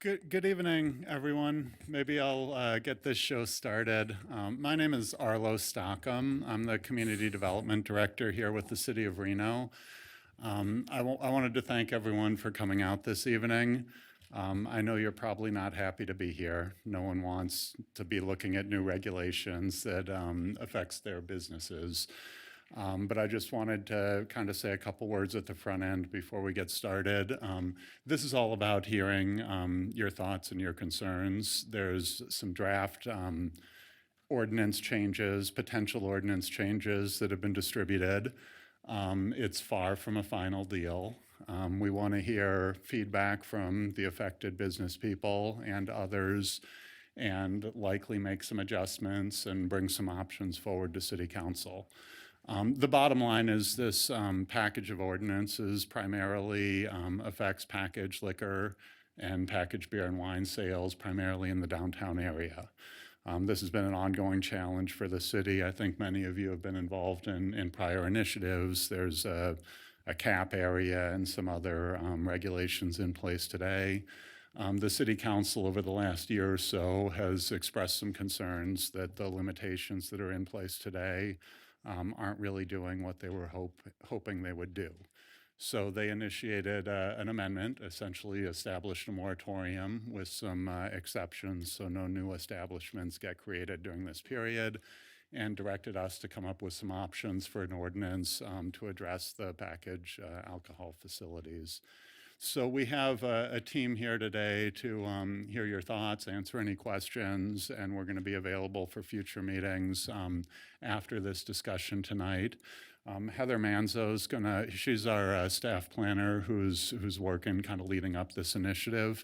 Good evening, everyone. Maybe I'll get this show started. My name is Arlo Stockham. I'm the Community Development Director here with the City of Reno. I wanted to thank everyone for coming out this evening. I know you're probably not happy to be here. No one wants to be looking at new regulations that affects their businesses. But I just wanted to kind of say a couple words at the front end before we get started. This is all about hearing your thoughts and your concerns. There's some draft ordinance changes, potential ordinance changes that have been distributed. It's far from a final deal. We want to hear feedback from the affected business people and others, and likely make some adjustments and bring some options forward to City Council. The bottom line is this package of ordinances primarily affects packaged liquor and packaged beer and wine sales, primarily in the downtown area. This has been an ongoing challenge for the city. I think many of you have been involved in prior initiatives. There's a cap area and some other regulations in place today. The City Council over the last year or so has expressed some concerns that the limitations that are in place today aren't really doing what they were hoping they would do. So they initiated an amendment, essentially established a moratorium with some exceptions, so no new establishments get created during this period, and directed us to come up with some options for an ordinance to address the package alcohol facilities. So we have a team here today to hear your thoughts, answer any questions, and we're going to be available for future meetings after this discussion tonight. Heather Manzo's she's our staff planner who's working kind of leading up this initiative.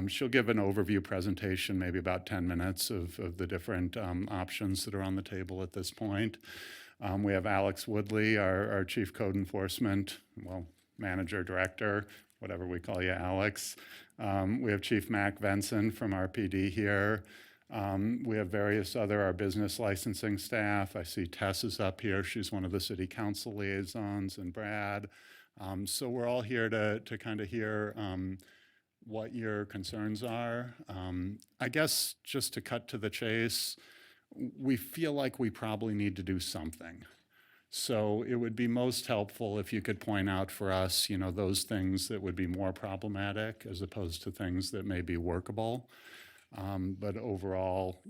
She'll give an overview presentation, maybe about 10 minutes of the different options that are on the table at this point. We have Alex Woodley, our Chief Code Enforcement, Manager, Director, whatever we call you, Alex. We have Chief Mac Venson from RPD here. We have various our business licensing staff. I see Tess is up here. She's one of the city council liaisons, and Brad. So we're all here to kind of hear what your concerns are. I guess just to cut to the chase, we feel like we probably need to do something. So it would be most helpful if you could point out for us, those things that would be more problematic as opposed to things that may be workable. But overall,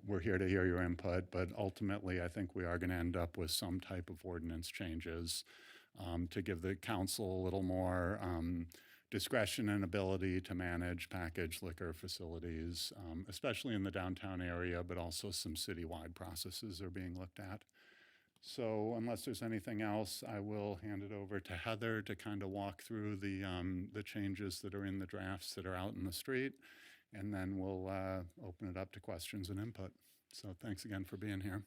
we're here to hear your input, but ultimately I think we are going to end up with some type of ordinance changes to give the council a little more discretion and ability to manage packaged liquor facilities, especially in the downtown area, but also some citywide processes are being looked at. So unless there's anything else, I will hand it over to Heather to kind of walk through the changes that are in the drafts that are out in the street, and then we'll open it up to questions and input. So thanks again for being here.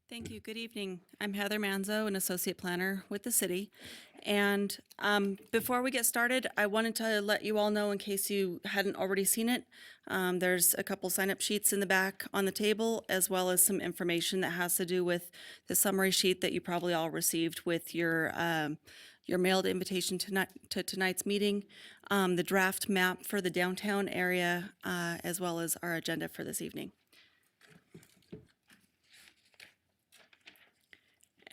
Thank you. Good evening. I'm Heather Manzo, an associate planner with the city. And before we get started, I wanted to let you all know, in case you hadn't already seen it, there's a couple sign-up sheets in the back on the table, as well as some information that has to do with the summary sheet that you probably all received with your mailed invitation to tonight's meeting, the draft map for the downtown area, as well as our agenda for this evening.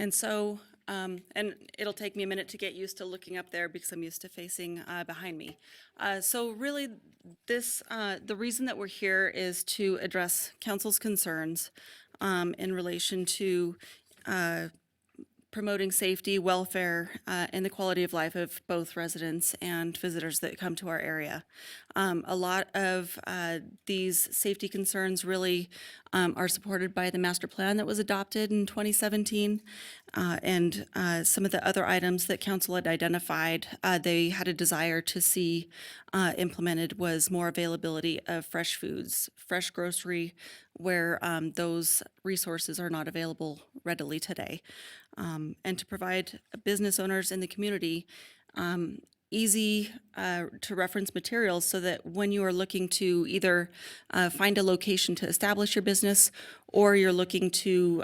And so, and it'll take me a minute to get used to looking up there because I'm used to facing behind me. So really, the reason that we're here is to address council's concerns in relation to promoting safety, welfare, and the quality of life of both residents and visitors that come to our area. A lot of these safety concerns really are supported by the master plan that was adopted in 2017. And some of the other items that council had identified, they had a desire to see implemented was more availability of fresh foods, fresh grocery, where those resources are not available readily today. And to provide business owners in the community easy to reference materials so that when you are looking to either find a location to establish your business or you're looking to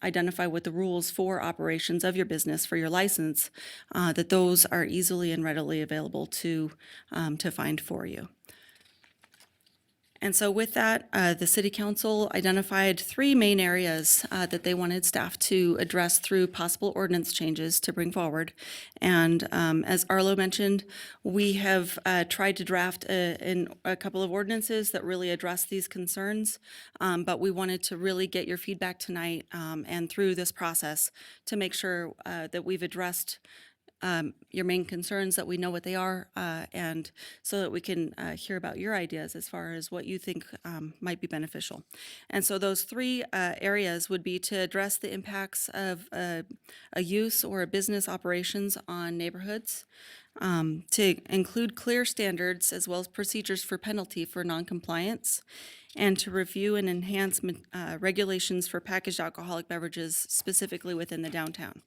identify what the rules for operations of your business for your license, that those are easily and readily available to find for you. And so with that, the city council identified three main areas that they wanted staff to address through possible ordinance changes to bring forward. And as Arlo mentioned, we have tried to draft a couple of ordinances that really address these concerns, but we wanted to really get your feedback tonight and through this process to make sure that we've addressed your main concerns, that we know what they are, and so that we can hear about your ideas as far as what you think might be beneficial. And so those three areas would be to address the impacts of a use or a business operations on neighborhoods, to include clear standards as well as procedures for penalty for noncompliance, and to review and enhance regulations for packaged alcoholic beverages specifically within the downtown.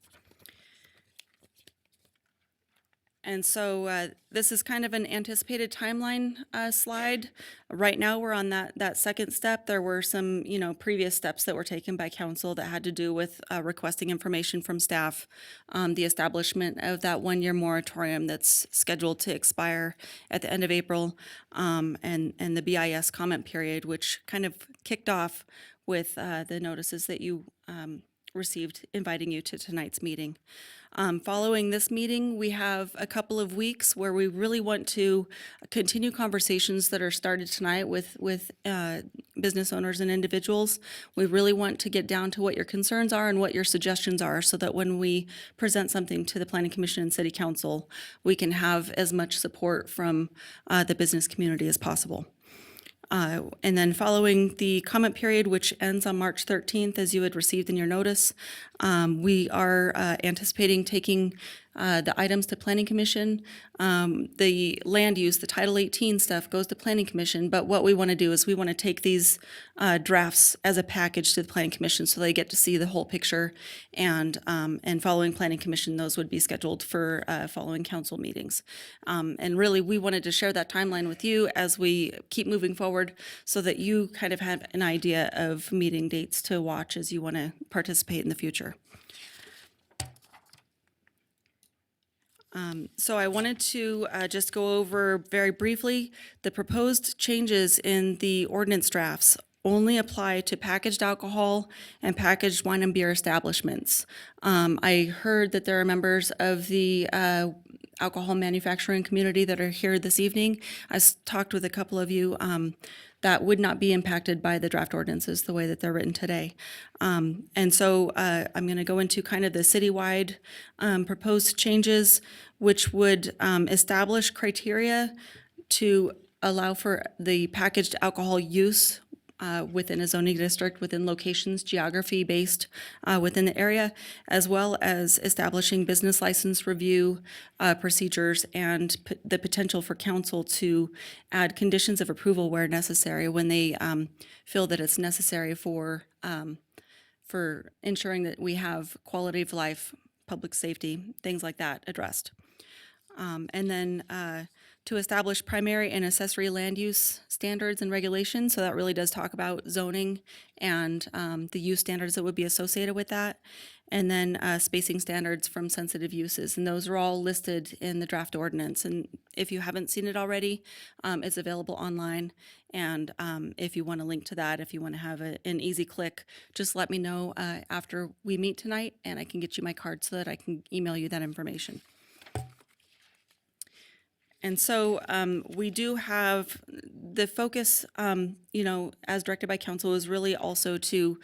And so this is kind of an anticipated timeline slide. Right now, we're on that second step. There were some, previous steps that were taken by council that had to do with requesting information from staff, the establishment of that one-year moratorium that's scheduled to expire at the end of April, and the BIS comment period, which kind of kicked off with the notices that you received inviting you to tonight's meeting. Following this meeting, we have a couple of weeks where we really want to continue conversations that are started tonight with business owners and individuals. We really want to get down to what your concerns are and what your suggestions are so that when we present something to the Planning Commission and City Council, we can have as much support from the business community as possible. And then following the comment period, which ends on March 13th, as you had received in your notice, we are anticipating taking the items to Planning Commission. The land use, the Title 18 stuff goes to Planning Commission, but what we want to do is we want to take these drafts as a package to the Planning Commission so they get to see the whole picture, and following Planning Commission, those would be scheduled for following council meetings. And really, we wanted to share that timeline with you as we keep moving forward so that you kind of have an idea of meeting dates to watch as you want to participate in the future. So I wanted to just go over very briefly the proposed changes in the ordinance drafts only apply to packaged alcohol and packaged wine and beer establishments. I heard that there are members of the alcohol manufacturing community that are here this evening. I talked with a couple of you that would not be impacted by the draft ordinances the way that they're written today. And so I'm going to go into kind of the citywide proposed changes, which would establish criteria to allow for the packaged alcohol use within a zoning district, within locations, geography-based within the area, as well as establishing business license review procedures and the potential for council to add conditions of approval where necessary when they feel that it's necessary for ensuring that we have quality of life, public safety, things like that addressed. And then to establish primary and accessory land use standards and regulations. So that really does talk about zoning and the use standards that would be associated with that. And then spacing standards from sensitive uses. And those are all listed in the draft ordinance. And if you haven't seen it already, it's available online. And if you want to link to that, if you want to have an easy click, just let me know after we meet tonight, and I can get you my card so that I can email you that information. And so we do have the focus, as directed by council, is really also to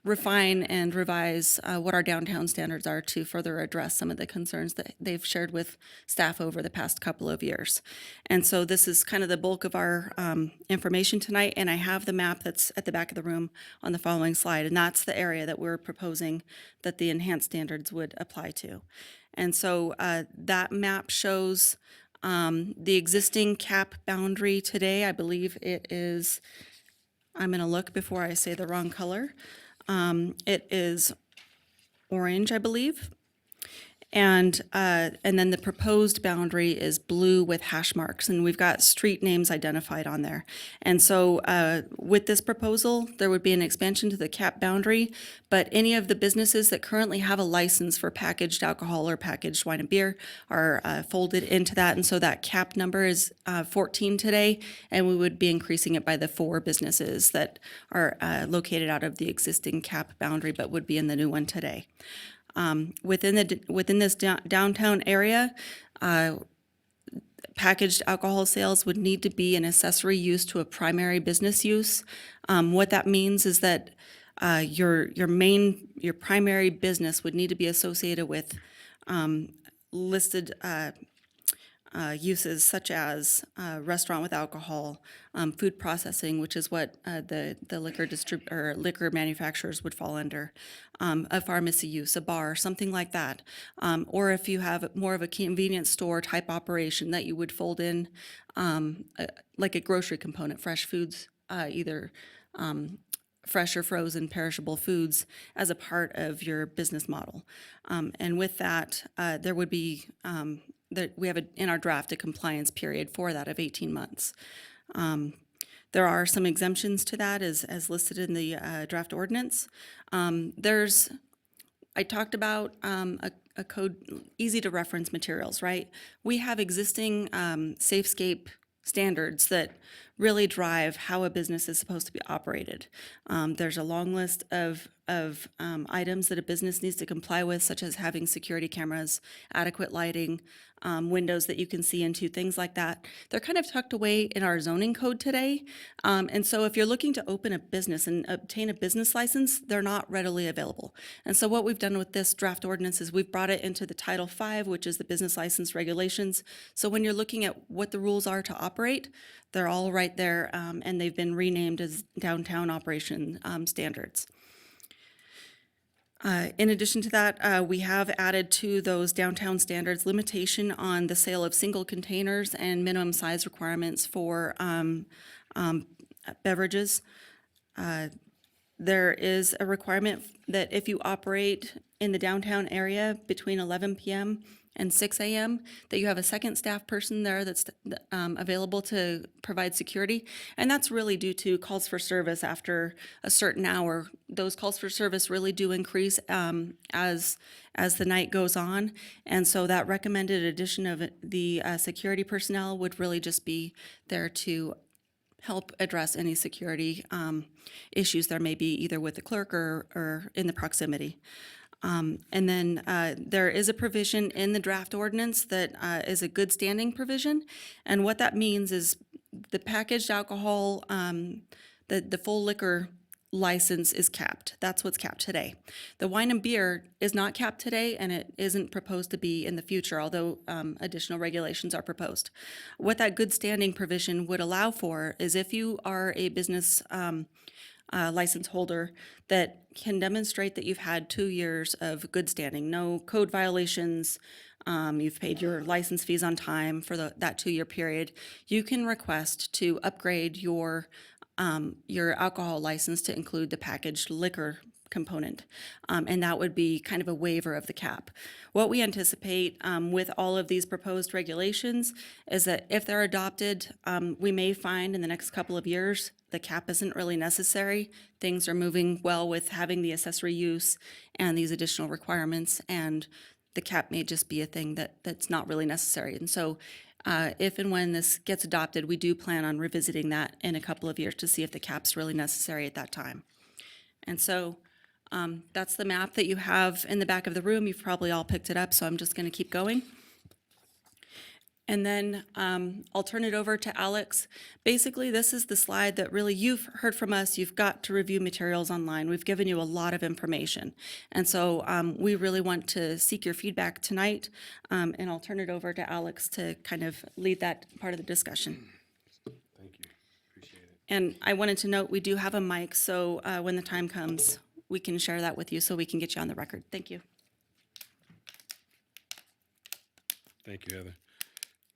refine and revise what our downtown standards are to further address some of the concerns that they've shared with staff over the past couple of years. And so this is kind of the bulk of our information tonight, and I have the map that's at the back of the room on the following slide, and that's the area that we're proposing that the enhanced standards would apply to. And so that map shows the existing cap boundary today. I believe it is, I'm going to look before I say the wrong color. It is orange, I believe. And then the proposed boundary is blue with hash marks, and we've got street names identified on there. And so with this proposal, there would be an expansion to the cap boundary, but any of the businesses that currently have a license for packaged alcohol or packaged wine and beer are folded into that. And so that cap number is 14 today, and we would be increasing it by the 4 businesses that are located out of the existing cap boundary, but would be in the new one today. Within this downtown area, packaged alcohol sales would need to be an accessory use to a primary business use. What that means is that your primary business would need to be associated with listed uses such as restaurant with alcohol, food processing, which is what the liquor manufacturers would fall under, a pharmacy use, a bar, something like that. Or if you have more of a convenience store type operation that you would fold in like a grocery component, fresh foods, either fresh or frozen perishable foods as a part of your business model. And with that, there would be we have in our draft a compliance period for that of 18 months. There are some exemptions to that as listed in the draft ordinance. I talked about a code, easy to reference materials, right? We have existing Safescape standards that really drive how a business is supposed to be operated. There's a long list of items that a business needs to comply with, such as having security cameras, adequate lighting, windows that you can see into, things like that. They're kind of tucked away in our zoning code today. And so if you're looking to open a business and obtain a business license, they're not readily available. And so what we've done with this draft ordinance is we've brought it into the Title V, which is the business license regulations. So when you're looking at what the rules are to operate, they're all right there, and they've been renamed as downtown operation standards. In addition to that, we have added to those downtown standards limitation on the sale of single containers and minimum size requirements for beverages. There is a requirement that if you operate in the downtown area between 11 p.m. and 6 a.m., that you have a second staff person there that's available to provide security. And that's really due to calls for service after a certain hour. Those calls for service really do increase as the night goes on. And so that recommended addition of the security personnel would really just be there to help address any security issues there may be either with the clerk or in the proximity. And then there is a provision in the draft ordinance that is a good standing provision. And what that means is the packaged alcohol, the full liquor license is capped. That's what's capped today. The wine and beer is not capped today, and it isn't proposed to be in the future, although additional regulations are proposed. What that good standing provision would allow for is if you are a business license holder that can demonstrate that you've had 2 years of good standing, no code violations, you've paid your license fees on time for that 2-year period, you can request to upgrade your alcohol license to include the packaged liquor component. And that would be kind of a waiver of the cap. What we anticipate with all of these proposed regulations is that if they're adopted, we may find in the next couple of years the cap isn't really necessary. Things are moving well with having the accessory use and these additional requirements, and the cap may just be a thing that's not really necessary. And so if and when this gets adopted, we do plan on revisiting that in a couple of years to see if the cap's really necessary at that time. And so that's the map that you have in the back of the room. You've probably all picked it up, so I'm just going to keep going. And then I'll turn it over to Alex. Basically, this is the slide that really you've heard from us. You've got to review materials online. We've given you a lot of information. And so we really want to seek your feedback tonight. And I'll turn it over to Alex to kind of lead that part of the discussion. Thank you. Appreciate it. And I wanted to note, we do have a mic, so when the time comes, we can share that with you so we can get you on the record. Thank you. Thank you, Heather.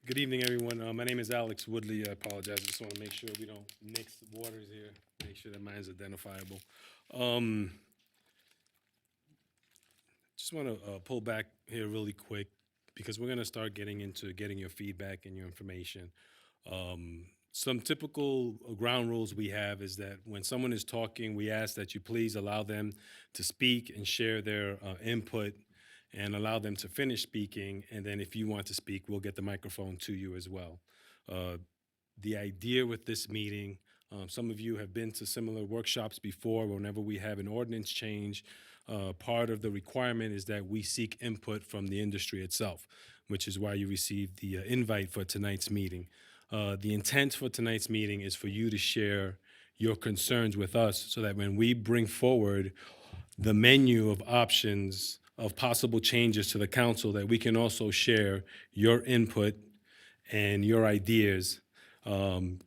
Good evening, everyone. My name is Alex Woodley. I apologize. I just want to make sure we don't mix waters here. Make sure that mine's identifiable. Just want to pull back here really quick because we're going to start getting into getting your feedback and your information. Some typical ground rules we have is that when someone is talking, we ask that you please allow them to speak and share their input and allow them to finish speaking. And then if you want to speak, we'll get the microphone to you as well. The idea with this meeting, some of you have been to similar workshops before. Whenever we have an ordinance change, part of the requirement is that we seek input from the industry itself, which is why you received the invite for tonight's meeting. The intent for tonight's meeting is for you to share your concerns with us so that when we bring forward the menu of options of possible changes to the council, that we can also share your input and your ideas.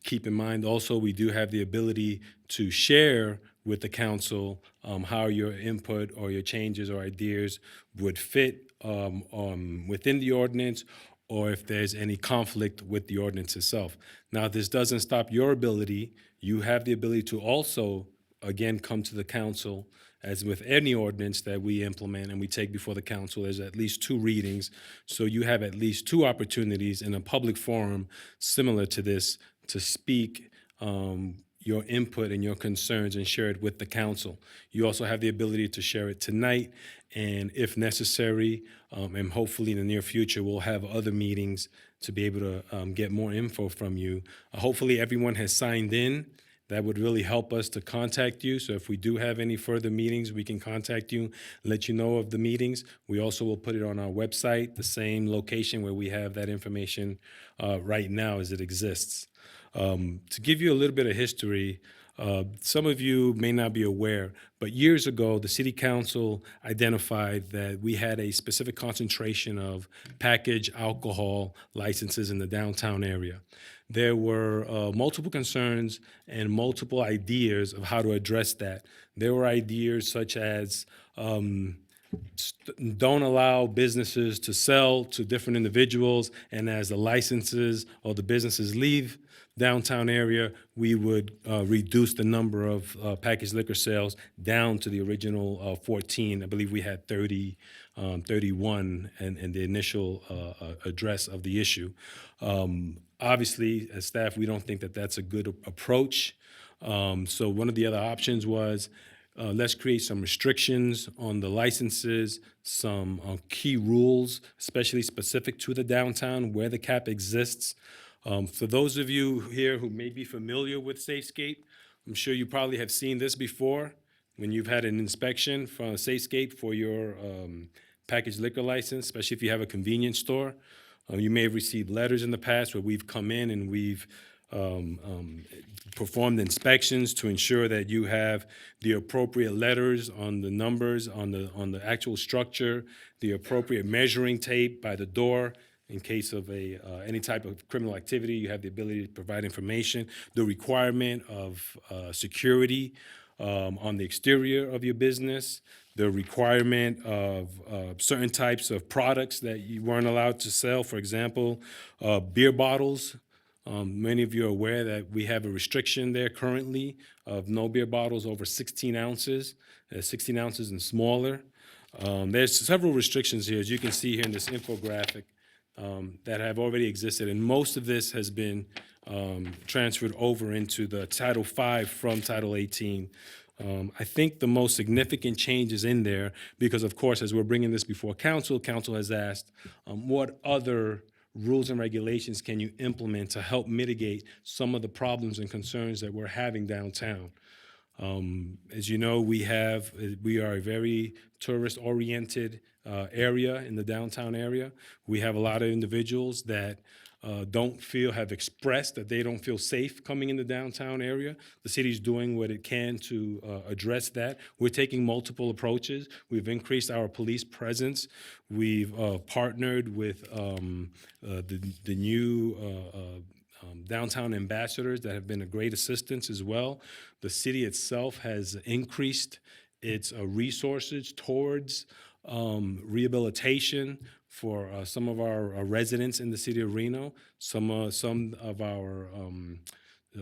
Keep in mind also, we do have the ability to share with the council how your input or your changes or ideas would fit within the ordinance, or if there's any conflict with the ordinance itself. Now, this doesn't stop your ability. You have the ability to also, again, come to the council. As with any ordinance that we implement and we take before the council, there's at least 2 readings. So you have at least 2 opportunities in a public forum similar to this to speak your input and your concerns and share it with the council. You also have the ability to share it tonight, and if necessary, and hopefully in the near future, we'll have other meetings to be able to get more info from you. Hopefully everyone has signed in. That would really help us to contact you. So if we do have any further meetings, we can contact you, let you know of the meetings. We also will put it on our website, the same location where we have that information right now as it exists. To give you a little bit of history, some of you may not be aware, but years ago, the City Council identified that we had a specific concentration of packaged alcohol licenses in the downtown area. There were multiple concerns and multiple ideas of how to address that. There were ideas such as don't allow businesses to sell to different individuals, and as the licenses or the businesses leave downtown area, we would reduce the number of packaged liquor sales down to the original 14. I believe we had 31 in the initial address of the issue. Obviously, as staff, we don't think that that's a good approach. So one of the other options was let's create some restrictions on the licenses, some key rules, especially specific to the downtown where the cap exists. For those of you here who may be familiar with Safescape, I'm sure you probably have seen this before when you've had an inspection from Safescape for your packaged liquor license, especially if you have a convenience store. You may have received letters in the past where we've come in and we've performed inspections to ensure that you have the appropriate letters on the numbers, on the actual structure, the appropriate measuring tape by the door. In case of any type of criminal activity, you have the ability to provide information. The requirement of security on the exterior of your business, the requirement of certain types of products that you weren't allowed to sell. For example, beer bottles. Many of you are aware that we have a restriction there currently of no beer bottles over 16 ounces, 16 ounces and smaller. There's several restrictions here, as you can see here in this infographic, that have already existed, and most of this has been transferred over into the Title V from Title 18. I think the most significant change is in there because, of course, as we're bringing this before council, council has asked what other rules and regulations can you implement to help mitigate some of the problems and concerns that we're having downtown. As you know, we are a very tourist-oriented area in the downtown area. We have a lot of individuals that have expressed that they don't feel safe coming in the downtown area. The city's doing what it can to address that. We're taking multiple approaches. We've increased our police presence. We've partnered with the new downtown ambassadors that have been a great assistance as well. The city itself has increased its resources towards rehabilitation for some of our residents in the city of Reno, some of our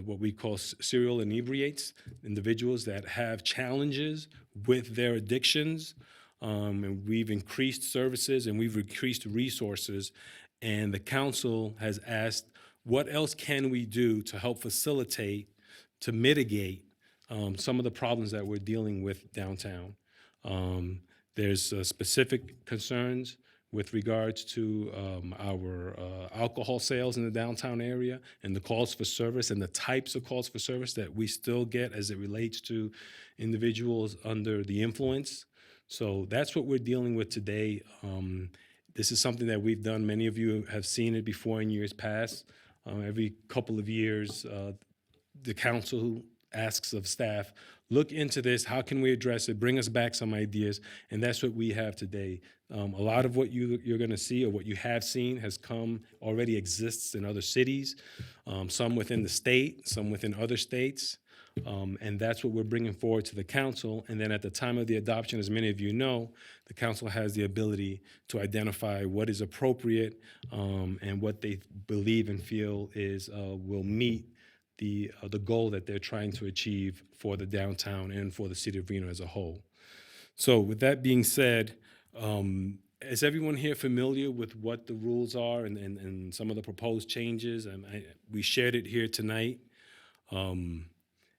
what we call serial inebriates, individuals that have challenges with their addictions. and we've increased services and we've increased resources. And the council has asked, what else can we do to help facilitate, to mitigate some of the problems that we're dealing with downtown? There's specific concerns with regards to our alcohol sales in the downtown area and the calls for service and the types of calls for service that we still get as it relates to individuals under the influence. So that's what we're dealing with today. This is something that we've done. Many of you have seen it before in years past. Every couple of years, the council asks of staff, look into this, how can we address it, bring us back some ideas, and that's what we have today. A lot of what you're gonna see or what you have seen has already exists in other cities, some within the state, some within other states, and that's what we're bringing forward to the council. And then at the time of the adoption, as many of you know, the council has the ability to identify what is appropriate and what they believe and feel will meet the goal that they're trying to achieve for the downtown and for the city of Reno as a whole. So with that being said, is everyone here familiar with what the rules are and some of the proposed changes? We shared it here tonight.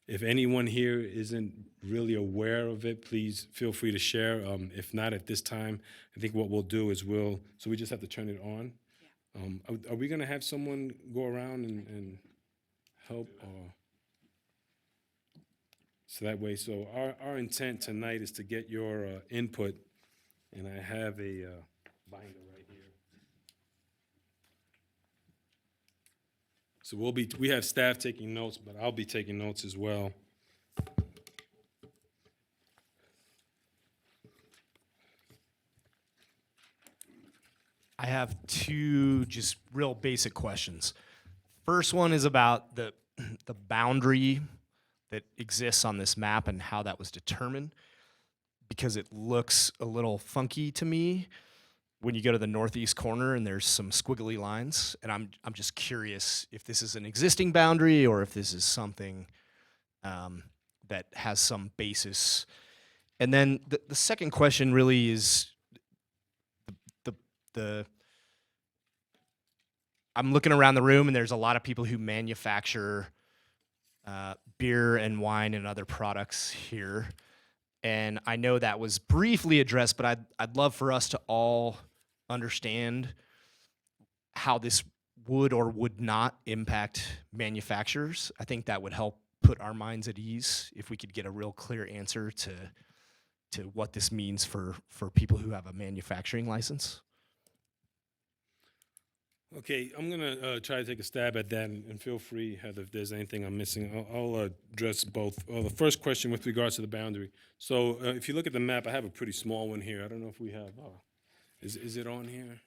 If anyone here isn't really aware of it, please feel free to share. If not at this time, I think what we'll do is so we just have to turn it on. Yeah. Are we gonna have someone go around and help? So that way, our intent tonight is to get your input, and I have a binder right here. So we have staff taking notes, but I'll be taking notes as well. I have two just real basic questions. First one is about the boundary that exists on this map and how that was determined, because it looks a little funky to me when you go to the northeast corner and there's some squiggly lines, and I'm just curious if this is an existing boundary or if this is something that has some basis. And then the second question really is I'm looking around the room and there's a lot of people who manufacture beer and wine and other products here. And I know that was briefly addressed, but I'd love for us to all understand how this would or would not impact manufacturers. I think that would help put our minds at ease if we could get a real clear answer to what this means for people who have a manufacturing license. Okay, I'm gonna try to take a stab at that, and feel free, Heather, if there's anything I'm missing. I'll address both. The first question with regards to the boundary. So if you look at the map, I have a pretty small one here. I don't know if we have. Is it on here?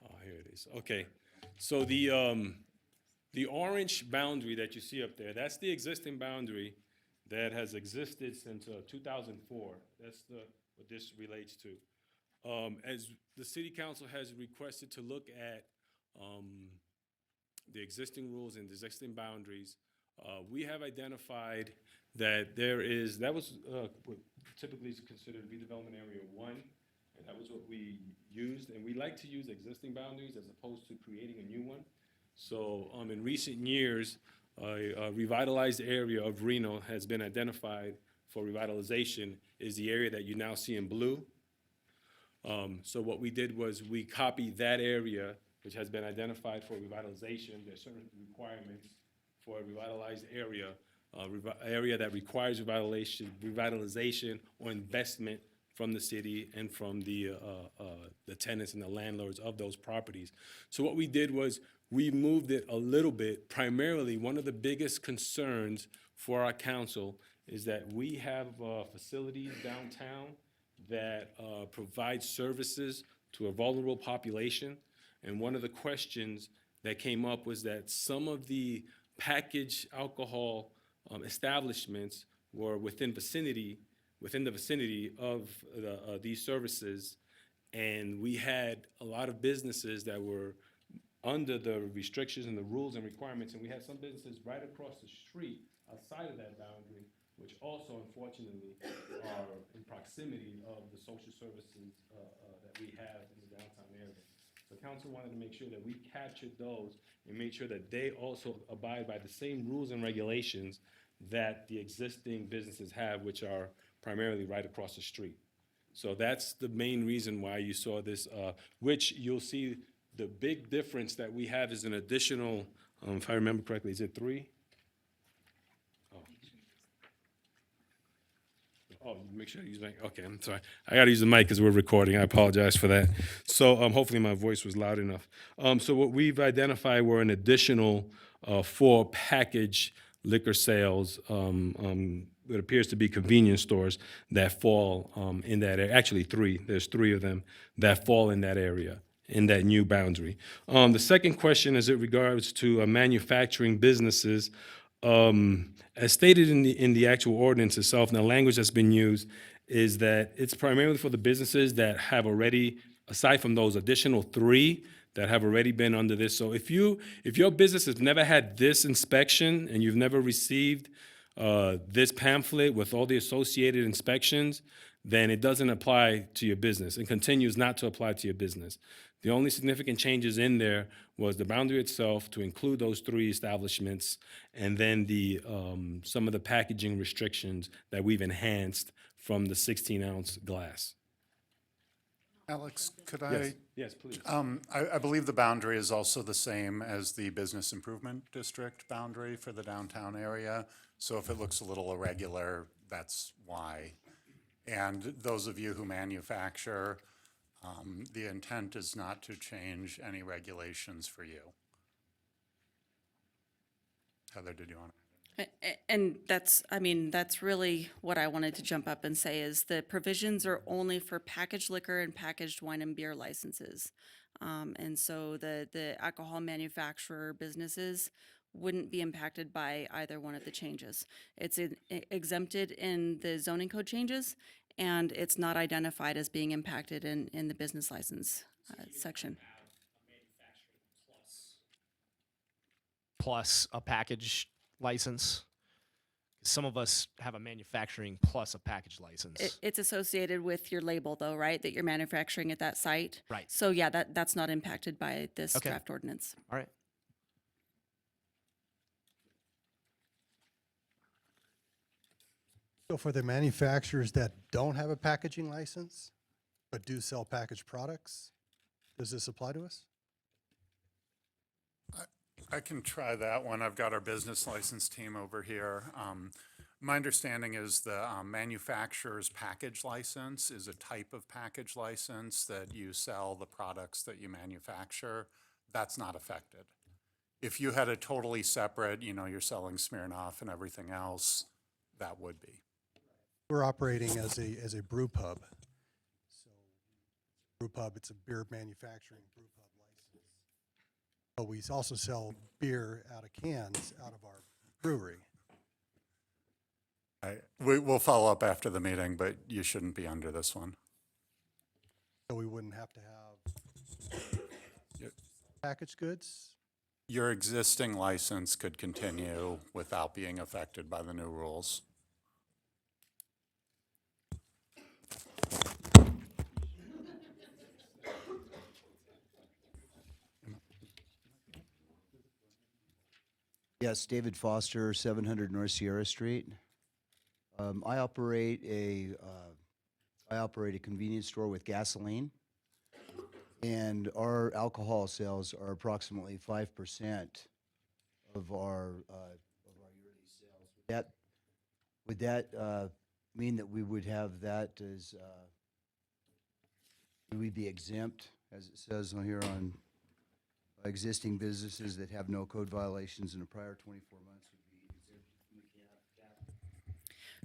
Oh, here it is. Okay, so the orange boundary that you see up there, that's the existing boundary that has existed since 2004. That's what this relates to. As the city council has requested to look at the existing rules and the existing boundaries, we have identified that that was what typically is considered redevelopment area 1, and that was what we used. And we like to use existing boundaries as opposed to creating a new one. So in recent years, a revitalized area of Reno has been identified for revitalization is the area that you now see in blue. So what we did was we copied that area, which has been identified for revitalization. There's certain requirements for a revitalized area, area that requires revitalization or investment from the city and from the tenants and the landlords of those properties. So what we did was we moved it a little bit. Primarily, one of the biggest concerns for our council is that we have facilities downtown that provide services to a vulnerable population. And one of the questions that came up was that some of the packaged alcohol establishments were within the vicinity of these services, and we had a lot of businesses that were under the restrictions and the rules and requirements, and we had some businesses right across the street outside of that boundary which also unfortunately are in proximity of the social services that we have in the downtown area. So council wanted to make sure that we captured those and made sure that they also abide by the same rules and regulations that the existing businesses have, which are primarily right across the street. So that's the main reason why you saw this, which you'll see the big difference that we have is an additional, if I remember correctly, is it 3? Oh, make sure I use the mic. Okay, I'm sorry. I got to use the mic because we're recording. I apologize for that. So hopefully my voice was loud enough. So what we've identified were an additional 4 package liquor sales. It appears to be convenience stores that fall in that area. Actually, 3. There's 3 of them that fall in that area, in that new boundary. The second question is in regards to manufacturing businesses. As stated in the actual ordinance itself, and the language that's been used is that it's primarily for the businesses that have already, aside from those additional 3 that have already been under this. So if your business has never had this inspection and you've never received this pamphlet with all the associated inspections, then it doesn't apply to your business and continues not to apply to your business. The only significant changes in there was the boundary itself to include those 3 establishments, and then some of the packaging restrictions that we've enhanced from the 16-ounce glass. Alex, could Yes, yes, please. I believe the boundary is also the same as the Business Improvement District boundary for the downtown area. So if it looks a little irregular, that's why. And those of you who manufacture, the intent is not to change any regulations for you. Heather, did you want to? And that's really what I wanted to jump up and say is the provisions are only for packaged liquor and packaged wine and beer licenses. And so the alcohol manufacturer businesses wouldn't be impacted by either one of the changes. It's exempted in the zoning code changes, and it's not identified as being impacted in the business license section. Plus a package license. Some of us have a manufacturing plus a package license. It's associated with your label though, right? That you're manufacturing at that site. Right. So yeah, that's not impacted by this Okay. draft ordinance. All right. So for the manufacturers that don't have a packaging license, but do sell packaged products, does this apply to us? I can try that one. I've got our business license team over here. My understanding is the manufacturer's package license is a type of package license that you sell the products that you manufacture. That's not affected. If you had a totally separate, you're selling Smirnoff and everything else, that would be. We're operating as a brew pub. So brew pub, it's a beer manufacturing brew pub license. But we also sell beer out of cans out of our brewery. We'll follow up after the meeting, but you shouldn't be under this one. So we wouldn't have to have packaged goods? Your existing license could continue without being affected by the new rules. Yes, David Foster, 700 North Sierra Street. I operate a convenience store with gasoline, and our alcohol sales are approximately 5% of our yearly sales. Would that mean that we would have that as would we be exempt, as it says on here, on existing businesses that have no code violations in the prior 24 months would be exempt?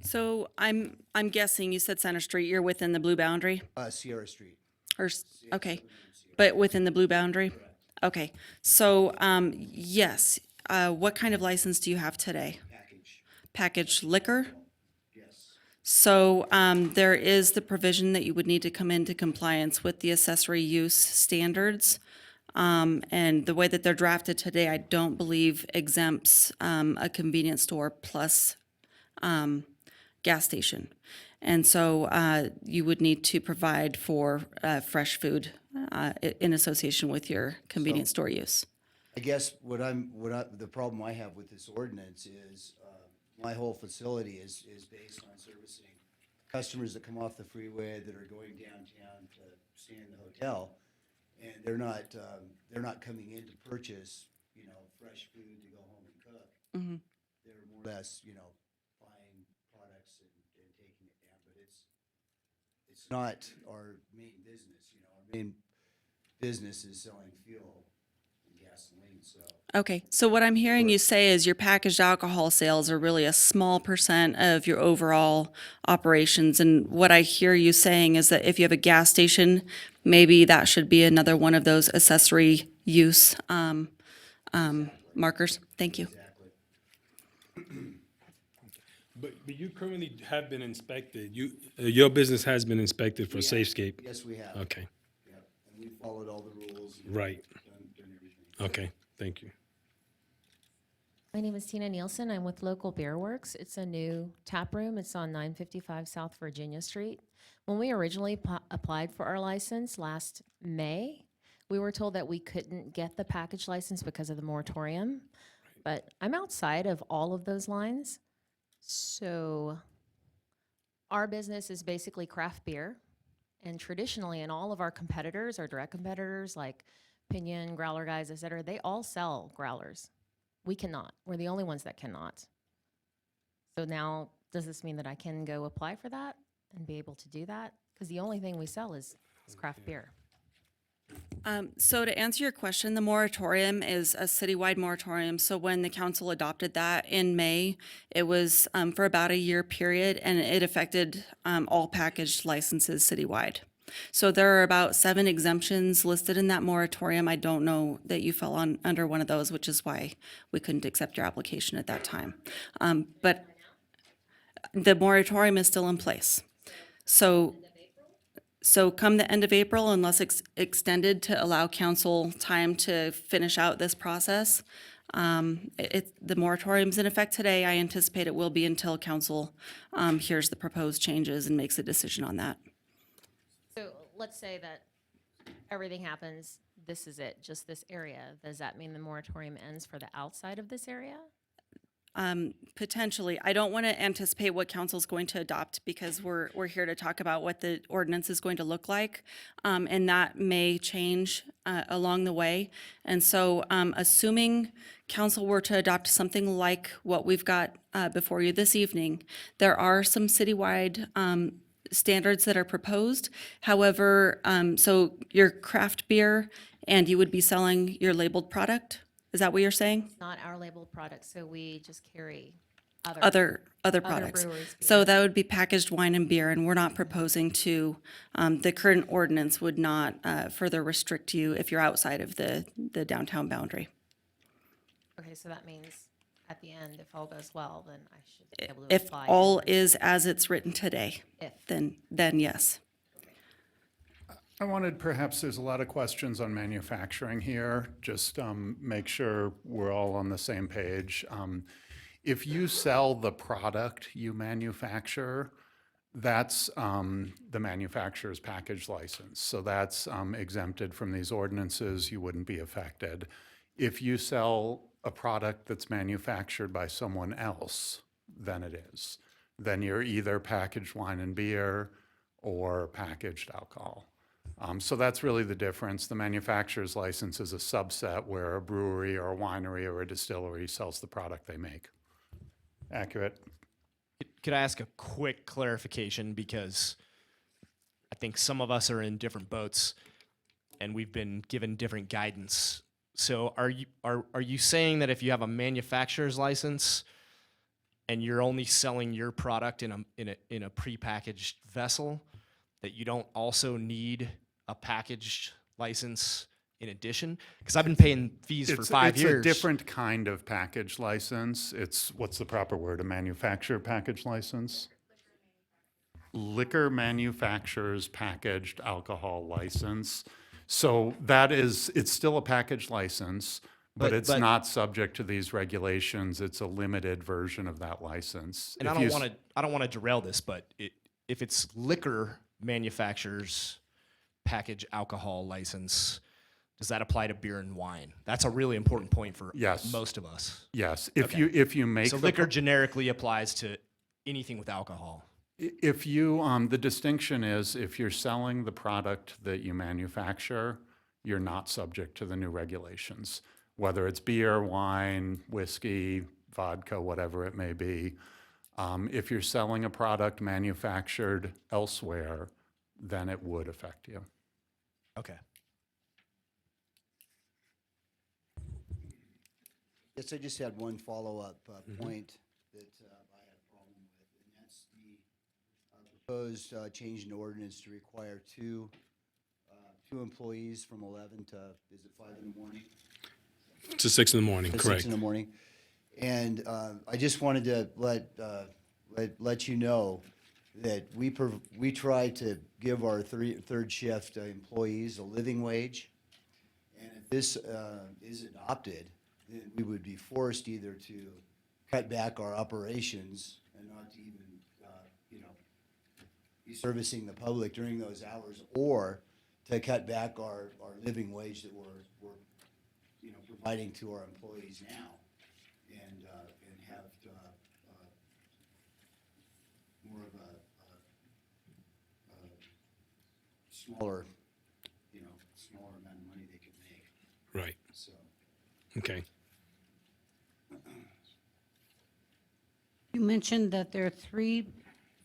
So I'm guessing you said Center Street, you're within the blue boundary? Sierra Street. Okay, but within the blue boundary? Okay, so, yes, what kind of license do you have today? Package. Packaged liquor? Yes. So, there is the provision that you would need to come into compliance with the accessory use standards. And the way that they're drafted today, I don't believe exempts, a convenience store plus, gas station. And so you would need to provide for fresh food in association with your convenience store use. I guess the problem I have with this ordinance is, my whole facility is based on servicing customers that come off the freeway that are going downtown to stay in the hotel. And they're not coming in to purchase, fresh food to go home and cook. They're more or less, buying products and taking it down, but it's not our main business, our main business is selling fuel and gasoline, so. Okay, so what I'm hearing you say is your packaged alcohol sales are really a small percent of your overall operations. And what I hear you saying is that if you have a gas station, maybe that should be another one of those accessory use markers. Thank you. But you currently have been inspected. Your business has been inspected for Safescape. Yes, we have. Okay, Yep, and we followed all the rules. and right. done everything. Okay, thank you. My name is Tina Nielsen. I'm with Local Beer Works. It's a new tap room. It's on 955 South Virginia Street. When we originally applied for our license last May, we were told that we couldn't get the package license because of the moratorium. But I'm outside of all of those lines. So our business is basically craft beer. And traditionally, and all of our competitors, our direct competitors like Pinion, Growler Guys, et cetera, they all sell growlers. We cannot. We're the only ones that cannot. So now, does this mean that I can go apply for that and be able to do that? Because the only thing we sell is craft beer. So to answer your question, the moratorium is a citywide moratorium. So when the council adopted that in May, it was for about a year period, and it affected all packaged licenses citywide. So there are about 7 exemptions listed in that moratorium. I don't know that you fell under one of those, which is why we couldn't accept your application at that time. But the moratorium is still in place. So come the end of April, unless extended to allow council time to finish out this process, the moratorium's in effect today. I anticipate it will be until council hears the proposed changes and makes a decision on that. So let's say that everything happens, this is it, just this area. Does that mean the moratorium ends for the outside of this area? Potentially. I don't want to anticipate what council's going to adopt because we're here to talk about what the ordinance is going to look like. And that may change along the way. And so assuming council were to adopt something like what we've got before you this evening, there are some citywide standards that are proposed. However, so your craft beer and you would be selling your labeled product? Is that what you're saying? It's not our labeled product, so we just carry Other products. brewers' So that would be packaged wine and beer, and we're not proposing to, the current ordinance would not further restrict you if you're outside of the downtown boundary. Okay, so that means at the end, if all goes well, then I should be able to If apply. all is as it's written today, If. then yes. I wanted, perhaps there's a lot of questions on manufacturing here, just make sure we're all on the same page. If you sell the product you manufacture, that's the manufacturer's package license. So that's exempted from these ordinances, you wouldn't be affected. If you sell a product that's manufactured by someone else, then it is. Then you're either packaged wine and beer or packaged alcohol. So that's really the difference. The manufacturer's license is a subset where a brewery or a winery or a distillery sells the product they make. Accurate? Could I ask a quick clarification, because I think some of us are in different boats and we've been given different guidance. So are you saying that if you have a manufacturer's license and you're only selling your product in a prepackaged vessel, that you don't also need a packaged license in addition? Because I've been paying fees for 5 years. It's a different kind of package license. It's, what's the proper word, a manufacturer package license? Liquor manufacturer's packaged alcohol license. So that is, it's still a package license, But But- it's but- not subject to these regulations. It's a limited version of that license. And If I you don't s- want to I don't want to derail this, but if it's liquor manufacturers package alcohol license, does that apply to beer and wine? That's a really important point for Yes. most of us. Yes, if Okay. you make So the liquor generically applies to anything with alcohol. If you, the distinction is if you're selling the product that you manufacture, you're not subject to the new regulations, whether it's beer, wine, whiskey, vodka, whatever it may be. If you're selling a product manufactured elsewhere, then it would affect you. Okay. Yes, I just had one follow-up point that I had a problem with, and that's the proposed change in ordinance to require two employees from 11 to, is it 5 in the morning? To 6 in the morning, To correct. 6 in the morning. And I just wanted to let you know that we try to give our third shift employees a living wage. And if this is adopted, then we would be forced either to cut back our operations and not to even, be servicing the public during those hours, or to cut back our living wage that we're providing to our employees now, and have more of a smaller, smaller amount of money they could make, Right, so. okay. You mentioned that there are 3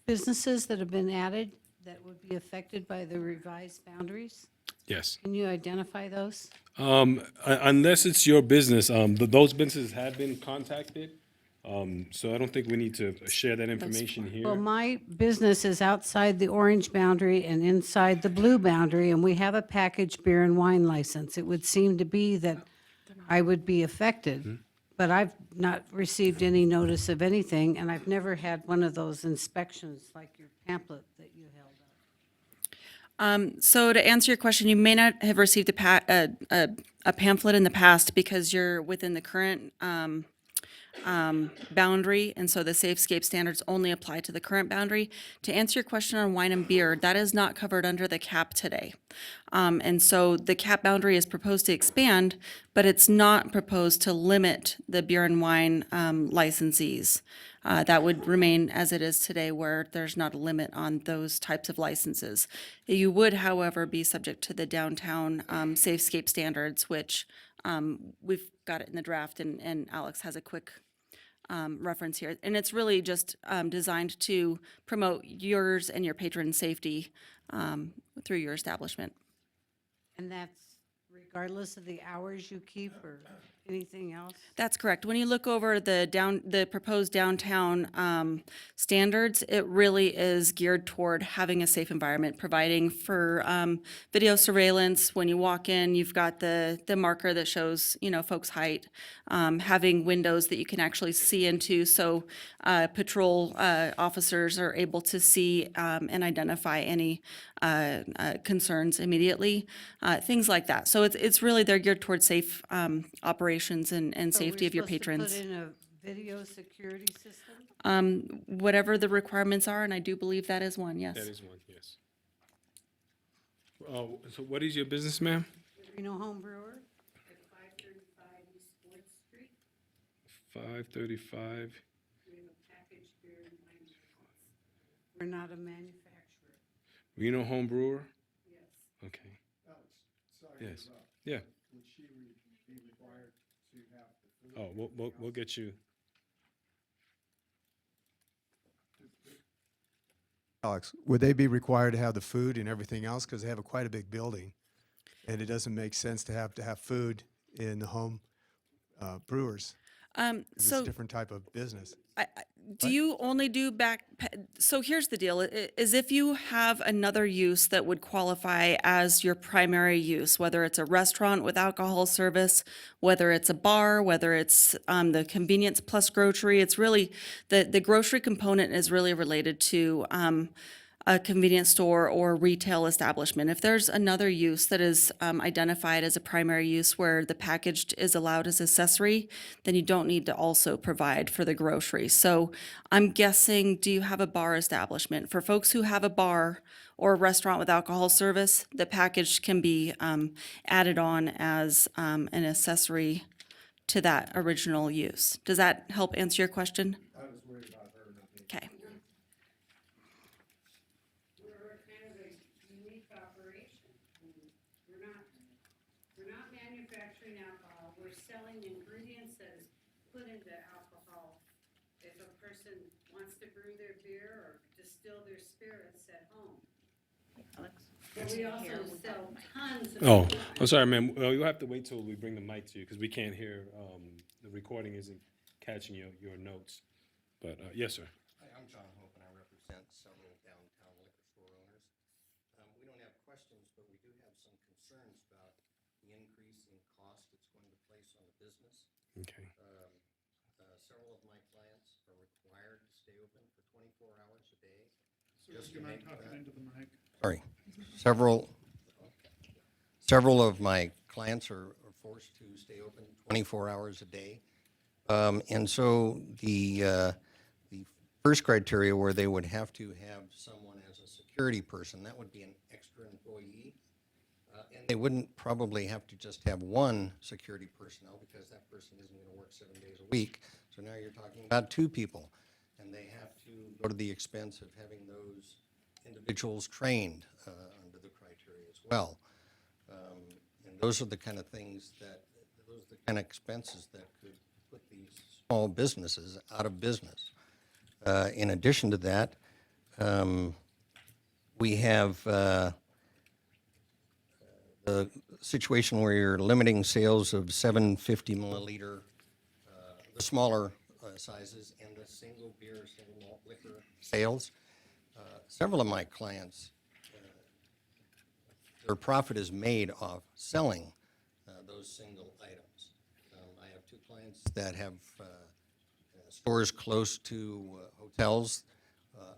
businesses that have been added that would be affected by the revised boundaries. Yes. Can you identify those? Unless it's your business, those businesses have been contacted. So I don't think we need to share that information Well, here. my business is outside the orange boundary and inside the blue boundary, and we have a packaged beer and wine license. It would seem to be that I would be affected, but I've not received any notice of anything, and I've never had one of those inspections like your pamphlet that you held up. So to answer your question, you may not have received a pamphlet in the past because you're within the current boundary, and so the Safescape standards only apply to the current boundary. To answer your question on wine and beer, that is not covered under the cap today. And so the cap boundary is proposed to expand, but it's not proposed to limit the beer and wine licensees. That would remain as it is today, where there's not a limit on those types of licenses. You would, however, be subject to the downtown Safescape standards, which we've got it in the draft, and Alex has a quick reference here. And it's really just designed to promote yours and your patrons' safety through your establishment. And that's regardless of the hours you keep or anything else? That's correct. When you look over the proposed downtown standards, it really is geared toward having a safe environment, providing for video surveillance. When you walk in, you've got the marker that shows, folks' height, having windows that you can actually see into, so patrol officers are able to see and identify any concerns immediately, things like that. So it's really, they're geared towards safe operations and So safety we're of your supposed to patrons. put in a video security system? Whatever the requirements are, and I do believe that is one, yes. That is one, yes. So what is your business, ma'am? Reno Home Brewer at 535 East Fourth Street. 535. We have a packaged beer and wine license. We're not a manufacturer. Reno Home Brewer? Yes. Okay. Yes. Yeah. Would she be required to have the food? Oh, we'll get you. Alex, would they be required to have the food and everything else? Because they have quite a big building, and it doesn't make sense to have food in the home brewers. 'Cause it's So a different type of business. do you only do so here's the deal, is if you have another use that would qualify as your primary use, whether it's a restaurant with alcohol service, whether it's a bar, whether it's the convenience plus grocery, it's really, the grocery component is really related to a convenience store or retail establishment. If there's another use that is identified as a primary use where the packaged is allowed as accessory, then you don't need to also provide for the grocery. So I'm guessing, do you have a bar establishment? For folks who have a bar or a restaurant with alcohol service, the package can be added on as an accessory to that original use. Does that help answer your question? I was worried about her. Okay. We're kind of a unique operation. We're not manufacturing alcohol. We're selling ingredients that is put into alcohol. If a person wants to brew their beer or distill their spirits at home. But we also sell tons of. Oh, I'm sorry, ma'am. Well, you'll have to wait till we bring the mic to you because we can't hear. The recording isn't catching your notes. But yes, sir. Hi, I'm John Hope, and I represent several downtown liquor store owners. We don't have questions, but we do have some concerns about the increase in cost it's going to place on the business. Okay. Several of my clients are required to stay open for 24 hours a day. Sir, do you mind talking into the mic? Sorry. Several of my clients are forced to stay open 24 hours a day. And so the first criteria where they would have to have someone as a security person, that would be an extra employee. And they wouldn't probably have to just have one security personnel because that person isn't going to work 7 days a week. So now you're talking about 2 people. And they have to go to the expense of having those individuals trained under the criteria as well. And those are the kind of things those are the kind of expenses that could put these small businesses out of business. In addition to that, we have the situation where you're limiting sales of 750 milliliter, the smaller sizes, and the single beer, single malt liquor sales. Several of my clients, their profit is made off selling those single items. I have 2 clients that have stores close to hotels.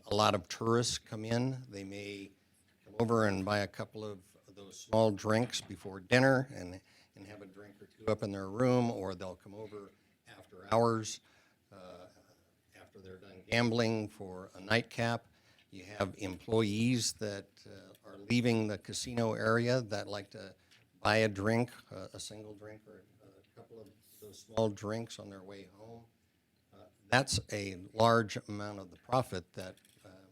A lot of tourists come in. They may come over and buy a couple of those small drinks before dinner and have a drink or 2 up in their room, or they'll come over after hours, after they're done gambling for a nightcap. You have employees that are leaving the casino area that like to buy a drink, a single drink or a couple of those small drinks on their way home. That's a large amount of the profit that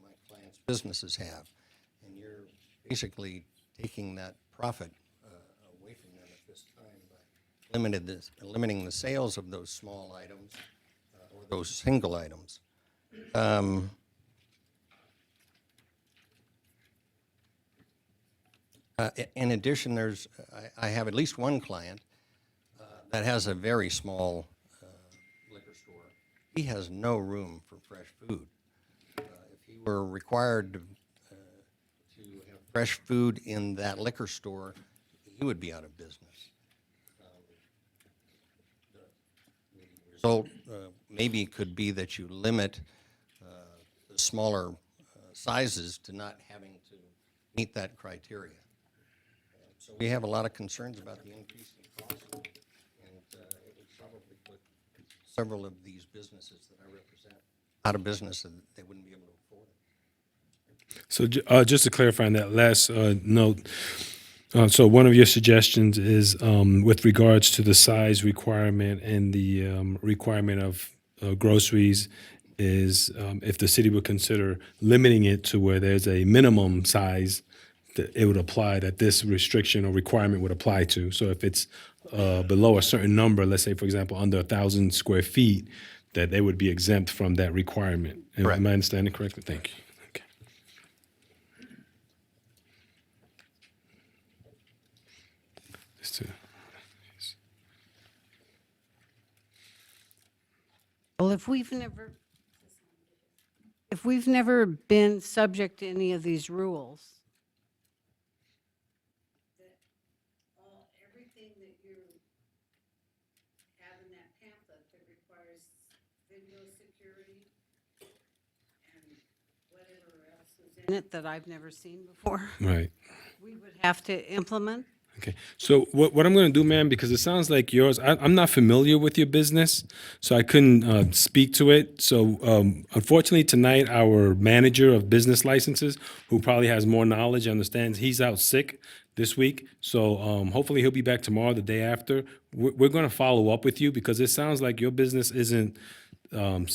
my clients' businesses have. And you're basically taking that profit away from them at this time by limiting the sales of those small items or those single items. In addition, I have at least one client that has a very small liquor store. He has no room for fresh food. If he were required to have fresh food in that liquor store, he would be out of business. The result maybe could be that you limit the smaller sizes to not having to meet that criteria. So we have a lot of concerns about the increase in cost, and it would probably put several of these businesses that I represent out of business, and they wouldn't be able to afford it. So just to clarify on that last note, so one of your suggestions is with regards to the size requirement and the requirement of groceries is if the city would consider limiting it to where there's a minimum size that it would apply, that this restriction or requirement would apply to. So if it's below a certain number, let's say, for example, under 1,000 square feet, that they would be exempt from that requirement. Am I understanding correctly? Thank you. Okay. Well, if we've never been subject to any of these rules, everything that you have in that pamphlet that requires video security and whatever else in it that I've never seen before. Right. We would have to implement. Okay. So what I'm going to do, ma'am, because it sounds like yours, I'm not familiar with your business, so I couldn't speak to it. So unfortunately, tonight, our manager of business licenses, who probably has more knowledge, understands, he's out sick this week. So hopefully he'll be back tomorrow, the day after. We're going to follow up with you because it sounds like your business isn't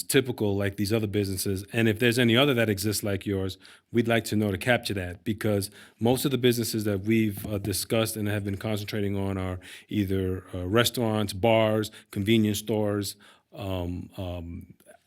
typical like these other businesses. And if there's any other that exists like yours, we'd like to know to capture that, because most of the businesses that we've discussed and have been concentrating on are either restaurants, bars, convenience stores,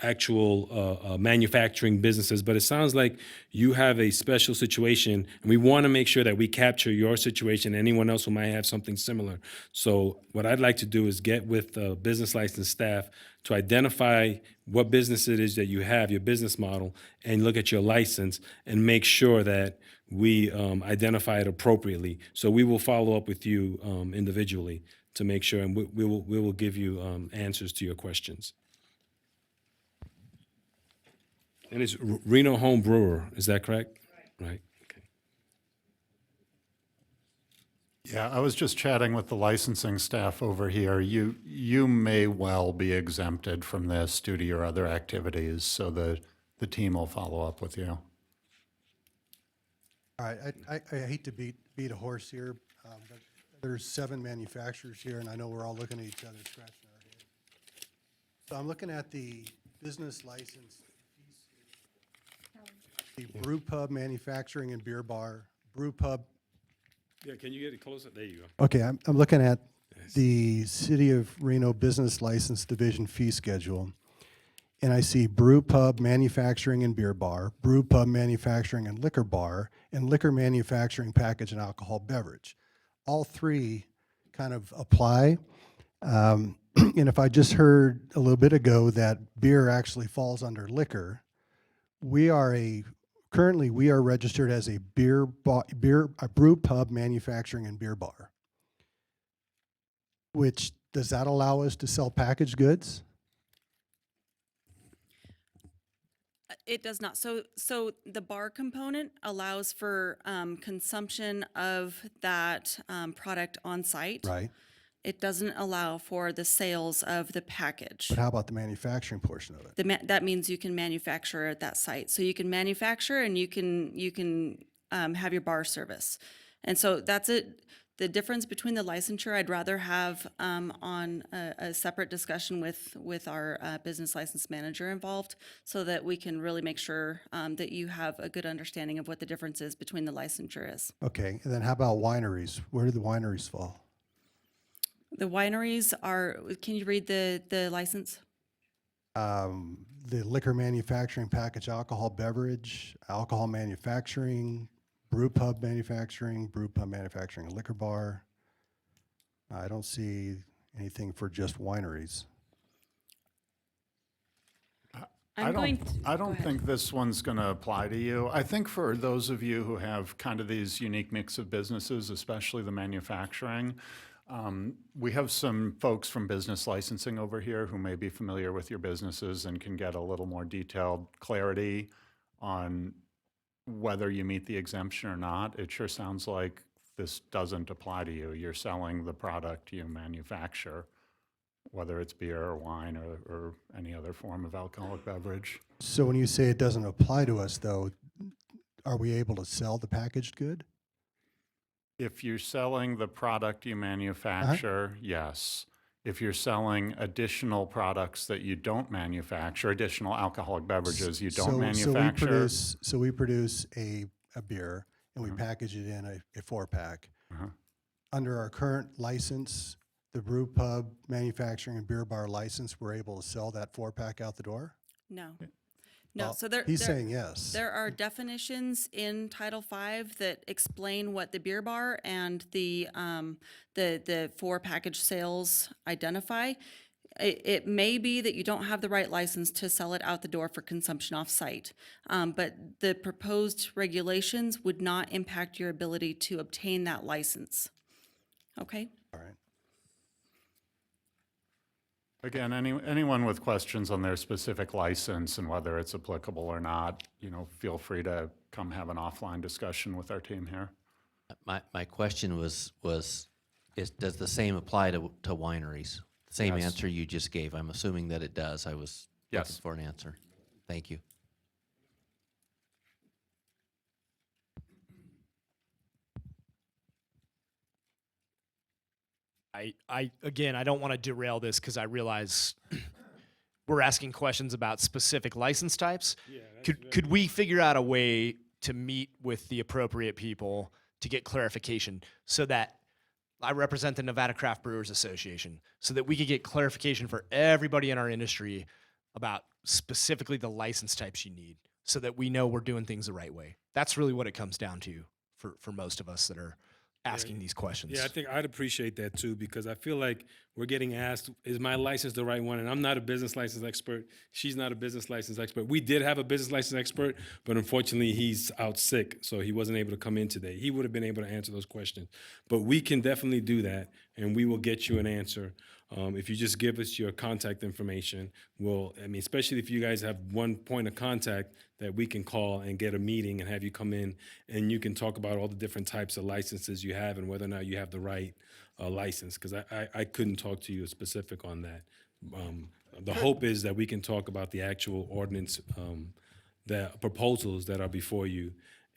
actual manufacturing businesses. But it sounds like you have a special situation, and we want to make sure that we capture your situation, anyone else who might have something similar. So what I'd like to do is get with business license staff to identify what business it is that you have, your business model, and look at your license and make sure that we identify it appropriately. So we will follow up with you individually to make sure, and we will give you answers to your questions. And it's Reno Home Brewer, is that correct? Right. Okay. Yeah, I was just chatting with the licensing staff over here. You may well be exempted from this due to your other activities, so the team will follow up with you. All right, I hate to beat a horse here, but there's 7 manufacturers here, and I know we're all looking at each other, scratching our head. So I'm looking at the business license, the brew pub manufacturing and beer bar, brew pub. Yeah, can you get it closer? There you go. Okay, I'm looking at the City of Reno Business License Division fee schedule, and I see brew pub manufacturing and beer bar, brew pub manufacturing and liquor bar, and liquor manufacturing package and alcohol beverage. All 3 kind of apply. And if I just heard a little bit ago that beer actually falls under liquor, currently we are registered as a a brew pub manufacturing and beer bar. Which, does that allow us to sell packaged goods? It does not. So the bar component allows for consumption of that product on site. Right. It doesn't allow for the sales of the package. But how about the manufacturing portion of it? That means you can manufacture at that site. So you can manufacture and you can have your bar service. And so that's it. The difference between the licensure, I'd rather have on a separate discussion with our business license manager involved, so that we can really make sure that you have a good understanding of what the difference is between the licensure is. Okay, and then how about wineries? Where do the wineries fall? The wineries are, can you read the license? The liquor manufacturing, package alcohol beverage, alcohol manufacturing, brew pub manufacturing, a liquor bar. I don't see anything for just wineries. I'm going to. I go don't ahead. think this one's going to apply to you. I think for those of you who have kind of these unique mix of businesses, especially the manufacturing, we have some folks from business licensing over here who may be familiar with your businesses and can get a little more detailed clarity on whether you meet the exemption or not. It sure sounds like this doesn't apply to you. You're selling the product you manufacture, whether it's beer or wine or any other form of alcoholic beverage. So when you say it doesn't apply to us, though, are we able to sell the packaged good? If you're selling the product you manufacture, yes. If you're selling additional products that you don't manufacture, additional alcoholic beverages you don't manufacture. So we produce a beer and we package it in a 4-pack. Under our current license, the brew pub manufacturing and beer bar license, we're able to sell that 4-pack out the door? No. No, Well, so there. he's there- saying yes. There are definitions in Title V that explain what the beer bar and the 4 package sales identify. It may be that you don't have the right license to sell it out the door for consumption off-site, but the proposed regulations would not impact your ability to obtain that license. Okay? All right. Again, anyone with questions on their specific license and whether it's applicable or not, feel free to come have an offline discussion with our team here. My question was, does the same apply to wineries? Same Yes. answer you just gave. I'm assuming that it does. I was looking Yes. for an answer. Thank you. Again, I don't want to derail this because I realize we're asking questions about specific license types. Could we figure out a way to meet with the appropriate people to get clarification so that I represent the Nevada Craft Brewers Association, so that we could get clarification for everybody in our industry about specifically the license types you need, so that we know we're doing things the right way. That's really what it comes down to for most of us that are asking these questions. Yeah, I think I'd appreciate that too, because I feel like we're getting asked, is my license the right one? And I'm not a business license expert. She's not a business license expert. We did have a business license expert, but unfortunately he's out sick, so he wasn't able to come in today. He would have been able to answer those questions. But we can definitely do that, and we will get you an answer. If you just give us your contact information, especially if you guys have one point of contact that we can call and get a meeting and have you come in, and you can talk about all the different types of licenses you have and whether or not you have the right license, because I couldn't talk to you specific on that. The hope is that we can talk about the actual ordinance, the proposals that are before you,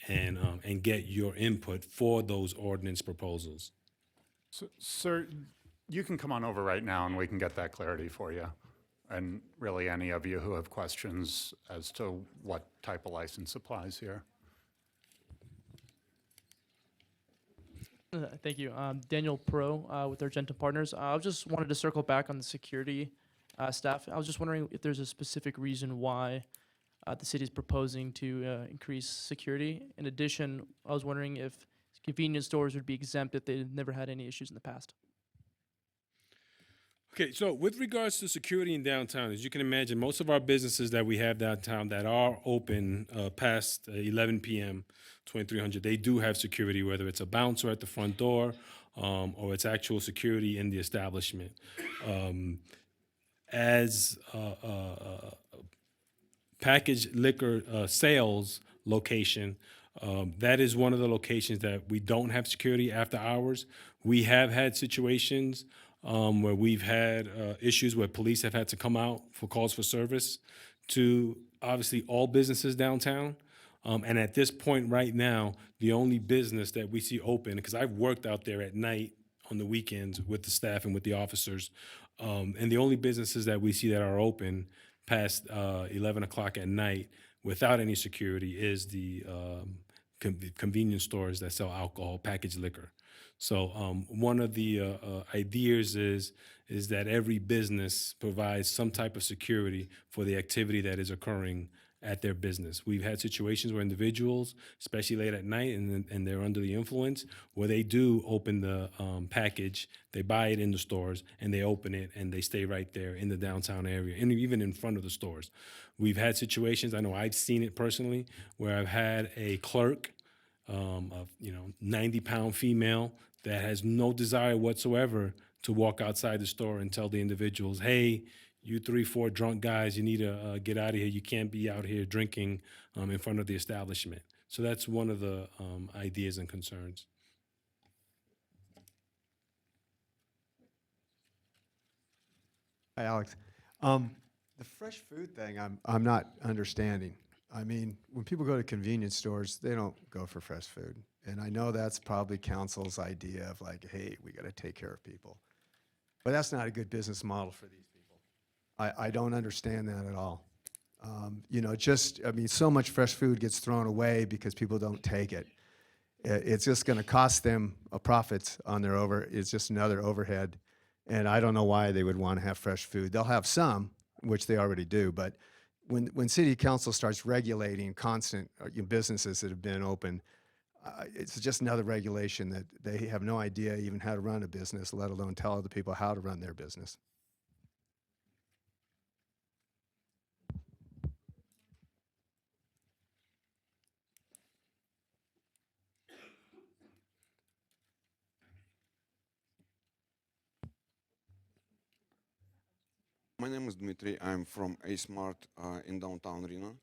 and get your input for those ordinance proposals. So, sir, you can come on over right now and we can get that clarity for you. And really, any of you who have questions as to what type of license applies here. Thank you. Daniel Pro with Argenta Partners. I just wanted to circle back on the security staff. I was just wondering if there's a specific reason why the city is proposing to increase security. In addition, I was wondering if convenience stores would be exempt if they never had any issues in the past. Okay, so with regards to security in downtown, as you can imagine, most of our businesses that we have downtown that are open past 11 p.m., 2300, they do have security, whether it's a bouncer at the front door or it's actual security in the establishment. As packaged liquor sales location, that is one of the locations that we don't have security after hours. We have had situations where we've had issues where police have had to come out for calls for service to obviously all businesses downtown. And at this point right now, the only business that we see open, because I've worked out there at night on the weekends with the staff and with the officers, and the only businesses that we see that are open past 11 o'clock at night without any security is the convenience stores that sell alcohol, packaged liquor. So one of the ideas is that every business provides some type of security for the activity that is occurring at their business. We've had situations where individuals, especially late at night, and they're under the influence, where they do open the package, they buy it in the stores, and they open it, and they stay right there in the downtown area, and even in front of the stores. We've had situations, I know I've seen it personally, where I've had a clerk, a 90-pound female that has no desire whatsoever to walk outside the store and tell the individuals, hey, you 3-4 drunk guys, you need to get out of here. You can't be out here drinking in front of the establishment. So that's one of the ideas and concerns. Hi, Alex. The fresh food thing, I'm not understanding. I mean, when people go to convenience stores, they don't go for fresh food. And I know that's probably council's idea of like, hey, we got to take care of people. But that's not a good business model for these people. I don't understand that at all. So much fresh food gets thrown away because people don't take it. It's just going to cost them a profit on their it's just another overhead. And I don't know why they would want to have fresh food. They'll have some, which they already do, but when city council starts regulating constant businesses that have been open, it's just another regulation that they have no idea even how to run a business, let alone tell other people how to run their business. My name is Dmitry. I'm from A-Smart in downtown Reno.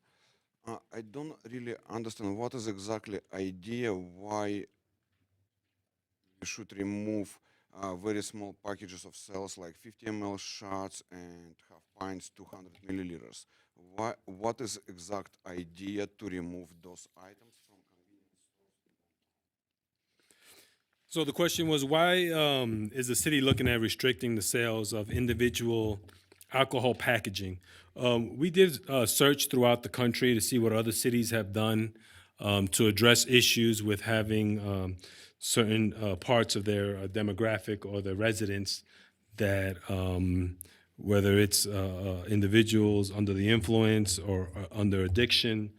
I don't really understand what is exactly idea why you should remove very small packages of cells like 50 ml shots and half pints, 200 milliliters. What is exact idea to remove those items from convenience stores? So the question was, why is the city looking at restricting the sales of individual alcohol packaging? We did search throughout the country to see what other cities have done to address issues with having certain parts of their demographic or their residents that, whether it's individuals under the influence or under addiction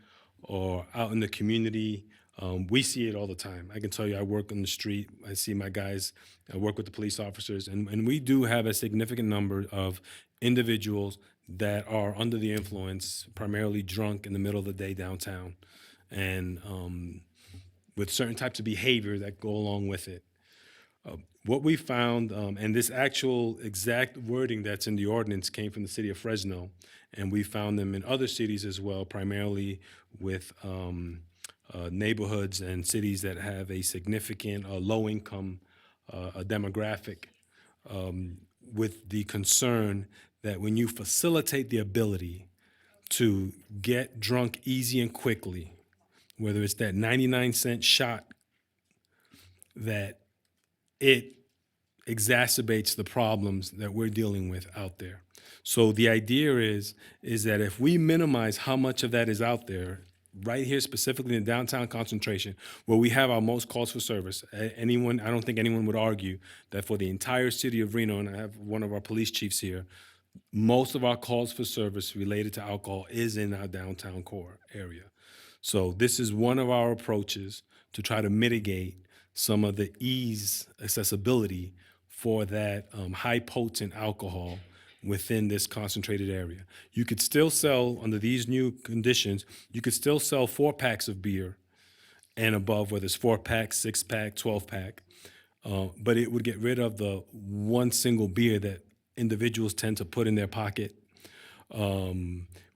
or out in the community. We see it all the time. I can tell you, I work on the street. I see my guys. I work with the police officers, and we do have a significant number of individuals that are under the influence, primarily drunk in the middle of the day downtown, and with certain types of behavior that go along with it. What we found, and this actual exact wording that's in the ordinance came from the city of Fresno, and we found them in other cities as well, primarily with neighborhoods and cities that have a significant low-income demographic, with the concern that when you facilitate the ability to get drunk easy and quickly, whether it's that 99-cent shot, that it exacerbates the problems that we're dealing with out there. So the idea is that if we minimize how much of that is out there, right here specifically in downtown concentration, where we have our most calls for service, I don't think anyone would argue that for the entire city of Reno, and I have one of our police chiefs here, most of our calls for service related to alcohol is in our downtown core area. So this is one of our approaches to try to mitigate some of the accessibility for that high potent alcohol within this concentrated area. You could still sell, under these new conditions, you could still sell 4-packs of beer and above, whether it's 4-pack, 6-pack, 12-pack, but it would get rid of the one single beer that individuals tend to put in their pocket.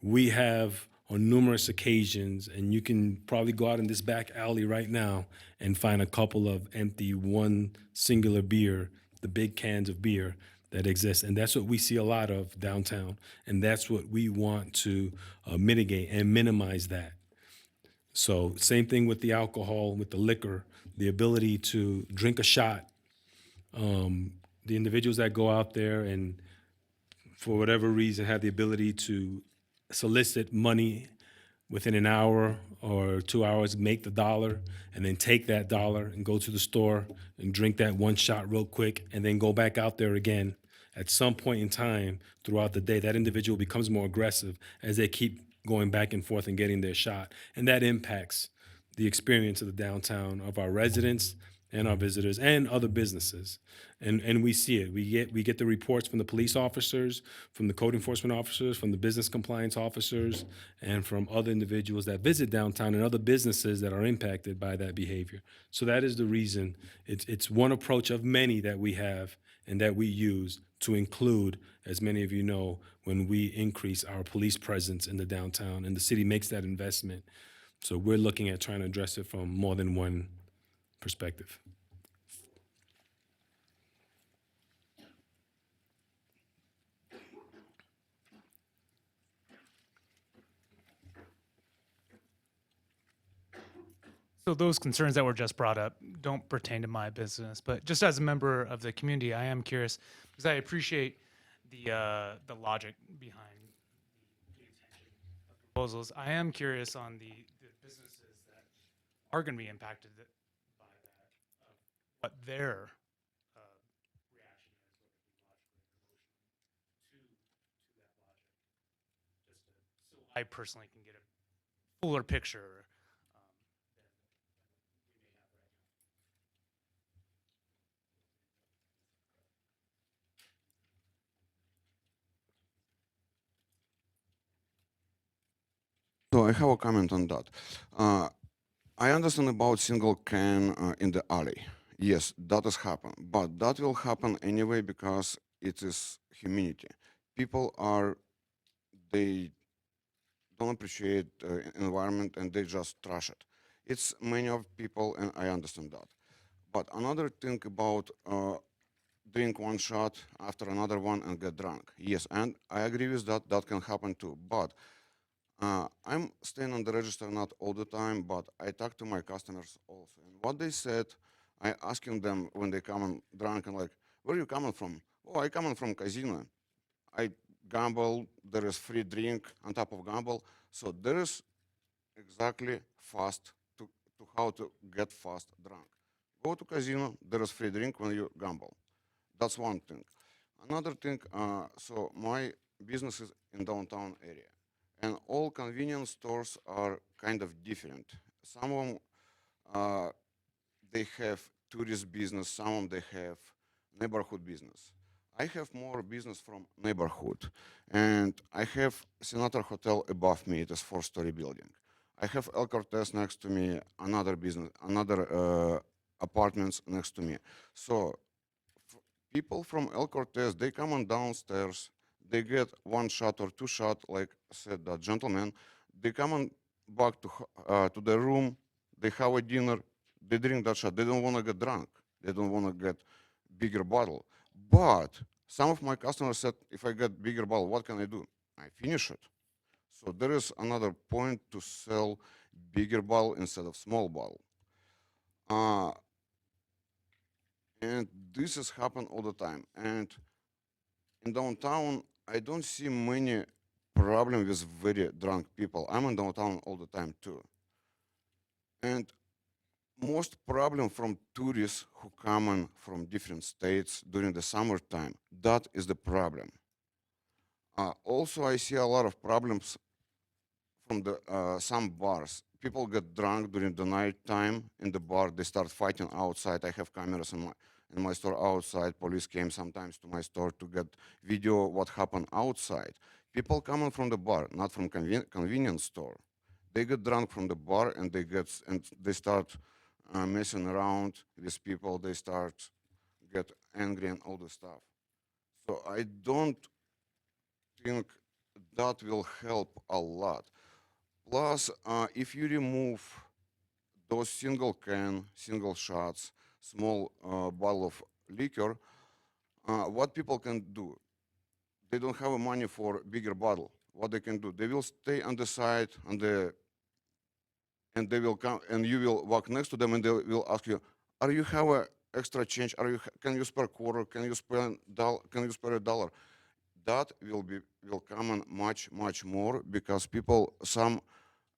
We have on numerous occasions, and you can probably go out in this back alley right now and find a couple of empty one singular beer, the big cans of beer that exist. And that's what we see a lot of downtown. And that's what we want to mitigate and minimize that. So same thing with the alcohol, with the liquor, the ability to drink a shot. The individuals that go out there and for whatever reason have the ability to solicit money within an hour or 2 hours, make the dollar, and then take that dollar and go to the store and drink that one shot real quick and then go back out there again. At some point in time throughout the day, that individual becomes more aggressive as they keep going back and forth and getting their shot. And that impacts the experience of the downtown, of our residents and our visitors and other businesses. And we see it. We get the reports from the police officers, from the code enforcement officers, from the business compliance officers, and from other individuals that visit downtown and other businesses that are impacted by that behavior. So that is the reason. It's one approach of many that we have and that we use to include, as many of you know, when we increase our police presence in the downtown and the city makes that investment. So we're looking at trying to address it from more than one perspective. So those concerns that were just brought up don't pertain to my business, but just as a member of the community, I am curious because I appreciate the logic behind the intention of proposals. I am curious on the businesses that are going to be impacted by that, what their reaction is, what could be logical and emotional to that logic, just so I personally can get a fuller picture. So I have a comment on that. I understand about single can in the alley. Yes, that has happened, but that will happen anyway because it is humanity. People are, they don't appreciate environment and they just trash it. It's many of people, and I understand that. But another thing about drink one shot after another one and get drunk. Yes, and I agree with that. That can happen too. But I'm staying on the register not all the time, but I talk to my customers also. And what they said, I asking them when they come and drunk and like, where are you coming from? Oh, I coming from casino. I gamble. There is free drink on top of gamble. So there is exactly fast to how to get fast drunk. Go to casino. There is free drink when you gamble. That's one thing. Another thing, so my business is in downtown area, and all convenience stores are kind of different. Some of them, they have tourist business, some of them they have neighborhood business. I have more business from neighborhood, and I have Senator Hotel above me, it is 4-story building. I have El Cortez next to me, another business, another apartments next to me. So people from El Cortez, they come on downstairs, they get one shot or two shot, like said that gentleman. They come on back to their room, they have a dinner, they drink that shot. They don't want to get drunk. They don't want to get bigger bottle. But some of my customers said, if I get bigger bottle, what can I do? I finish it. So there is another point to sell bigger bottle instead of small bottle. And this has happened all the time. And in downtown, I don't see many problems with very drunk people. I'm in downtown all the time too. And most problem from tourists who come in from different states during the summertime, that is the problem. Also, I see a lot of problems from the some bars. People get drunk during the night time in the bar. They start fighting outside. I have cameras in my store outside. Police came sometimes to my store to get video what happened outside. People coming from the bar, not from convenience store. They get drunk from the bar and they start messing around with people. They start get angry and all the stuff. So I don't think that will help a lot. Plus, if you remove those single can, single shots, small bottle of liquor, what people can do? They don't have money for bigger bottle. What they can do? They will stay on the side, and they will come, and you will walk next to them, and they will ask you, "Are you have a extra change? Can you spare a quarter? Can you spare $1? That will come in much more because people, some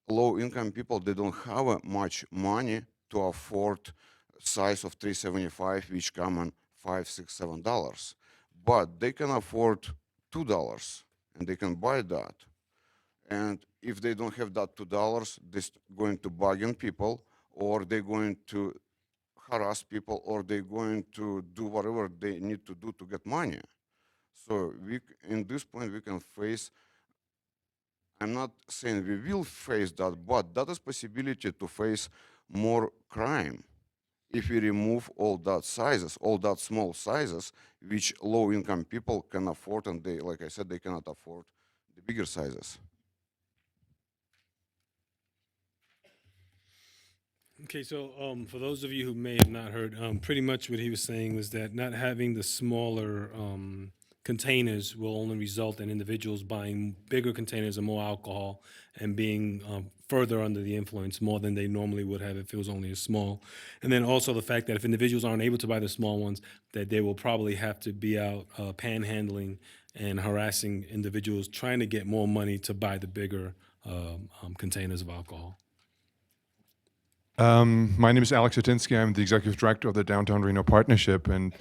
low-income people, they don't have much money to afford size of 375, which come in $5, $6, $7. But they can afford $2, and they can buy that. And if they don't have that $2, they're going to bargain people, or they're going to harass people, or they're going to do whatever they need to do to get money. So in this point, we can face, I'm not saying we will face that, but that is possibility to face more crime if we remove all that sizes, all that small sizes, which low-income people can afford, and they, like I said, they cannot afford the bigger sizes. Okay, so for those of you who may have not heard, pretty much what he was saying was that not having the smaller containers will only result in individuals buying bigger containers of more alcohol and being further under the influence more than they normally would have if it was only a small. And then also the fact that if individuals aren't able to buy the small ones, that they will probably have to be out panhandling and harassing individuals trying to get more money to buy the bigger containers of alcohol. My name is Alex Atinsky. I'm the executive director of the Downtown Reno Partnership, and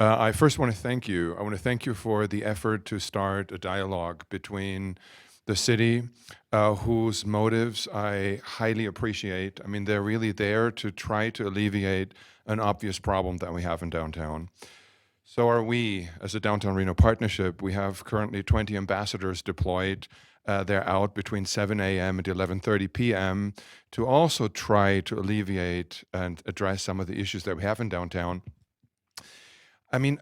I first want to thank you. I want to thank you for the effort to start a dialogue between the city, whose motives I highly appreciate. I mean, they're really there to try to alleviate an obvious problem that we have in downtown. So are we, as a Downtown Reno Partnership. We have currently 20 ambassadors deployed. They're out between 7 a.m. and 11:30 p.m. to also try to alleviate and address some of the issues that we have in downtown. I mean,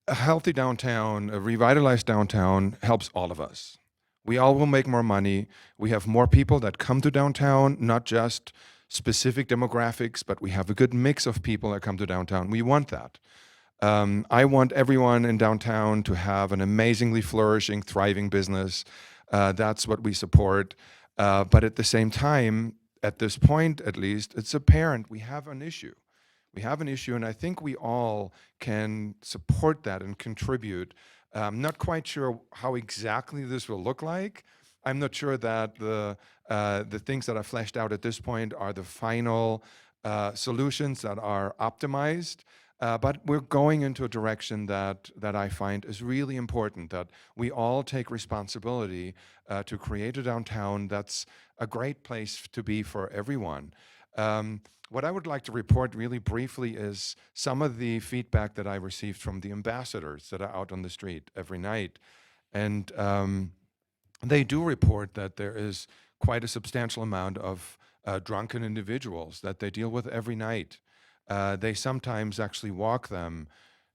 a healthy downtown, a revitalized downtown helps all of us. We all will make more money. We have more people that come to downtown, not just specific demographics, but we have a good mix of people that come to downtown. We want that. I want everyone in downtown to have an amazingly flourishing, thriving business. That's what we support. But at the same time, at this point at least, it's apparent we have an issue. We have an issue, and I think we all can support that and contribute. I'm not quite sure how exactly this will look like. I'm not sure that the things that are fleshed out at this point are the final solutions that are optimized. But we're going into a direction that I find is really important, that we all take responsibility to create a downtown that's a great place to be for everyone. What I would like to report really briefly is some of the feedback that I received from the ambassadors that are out on the street every night. And they do report that there is quite a substantial amount of drunken individuals that they deal with every night. They sometimes actually walk them,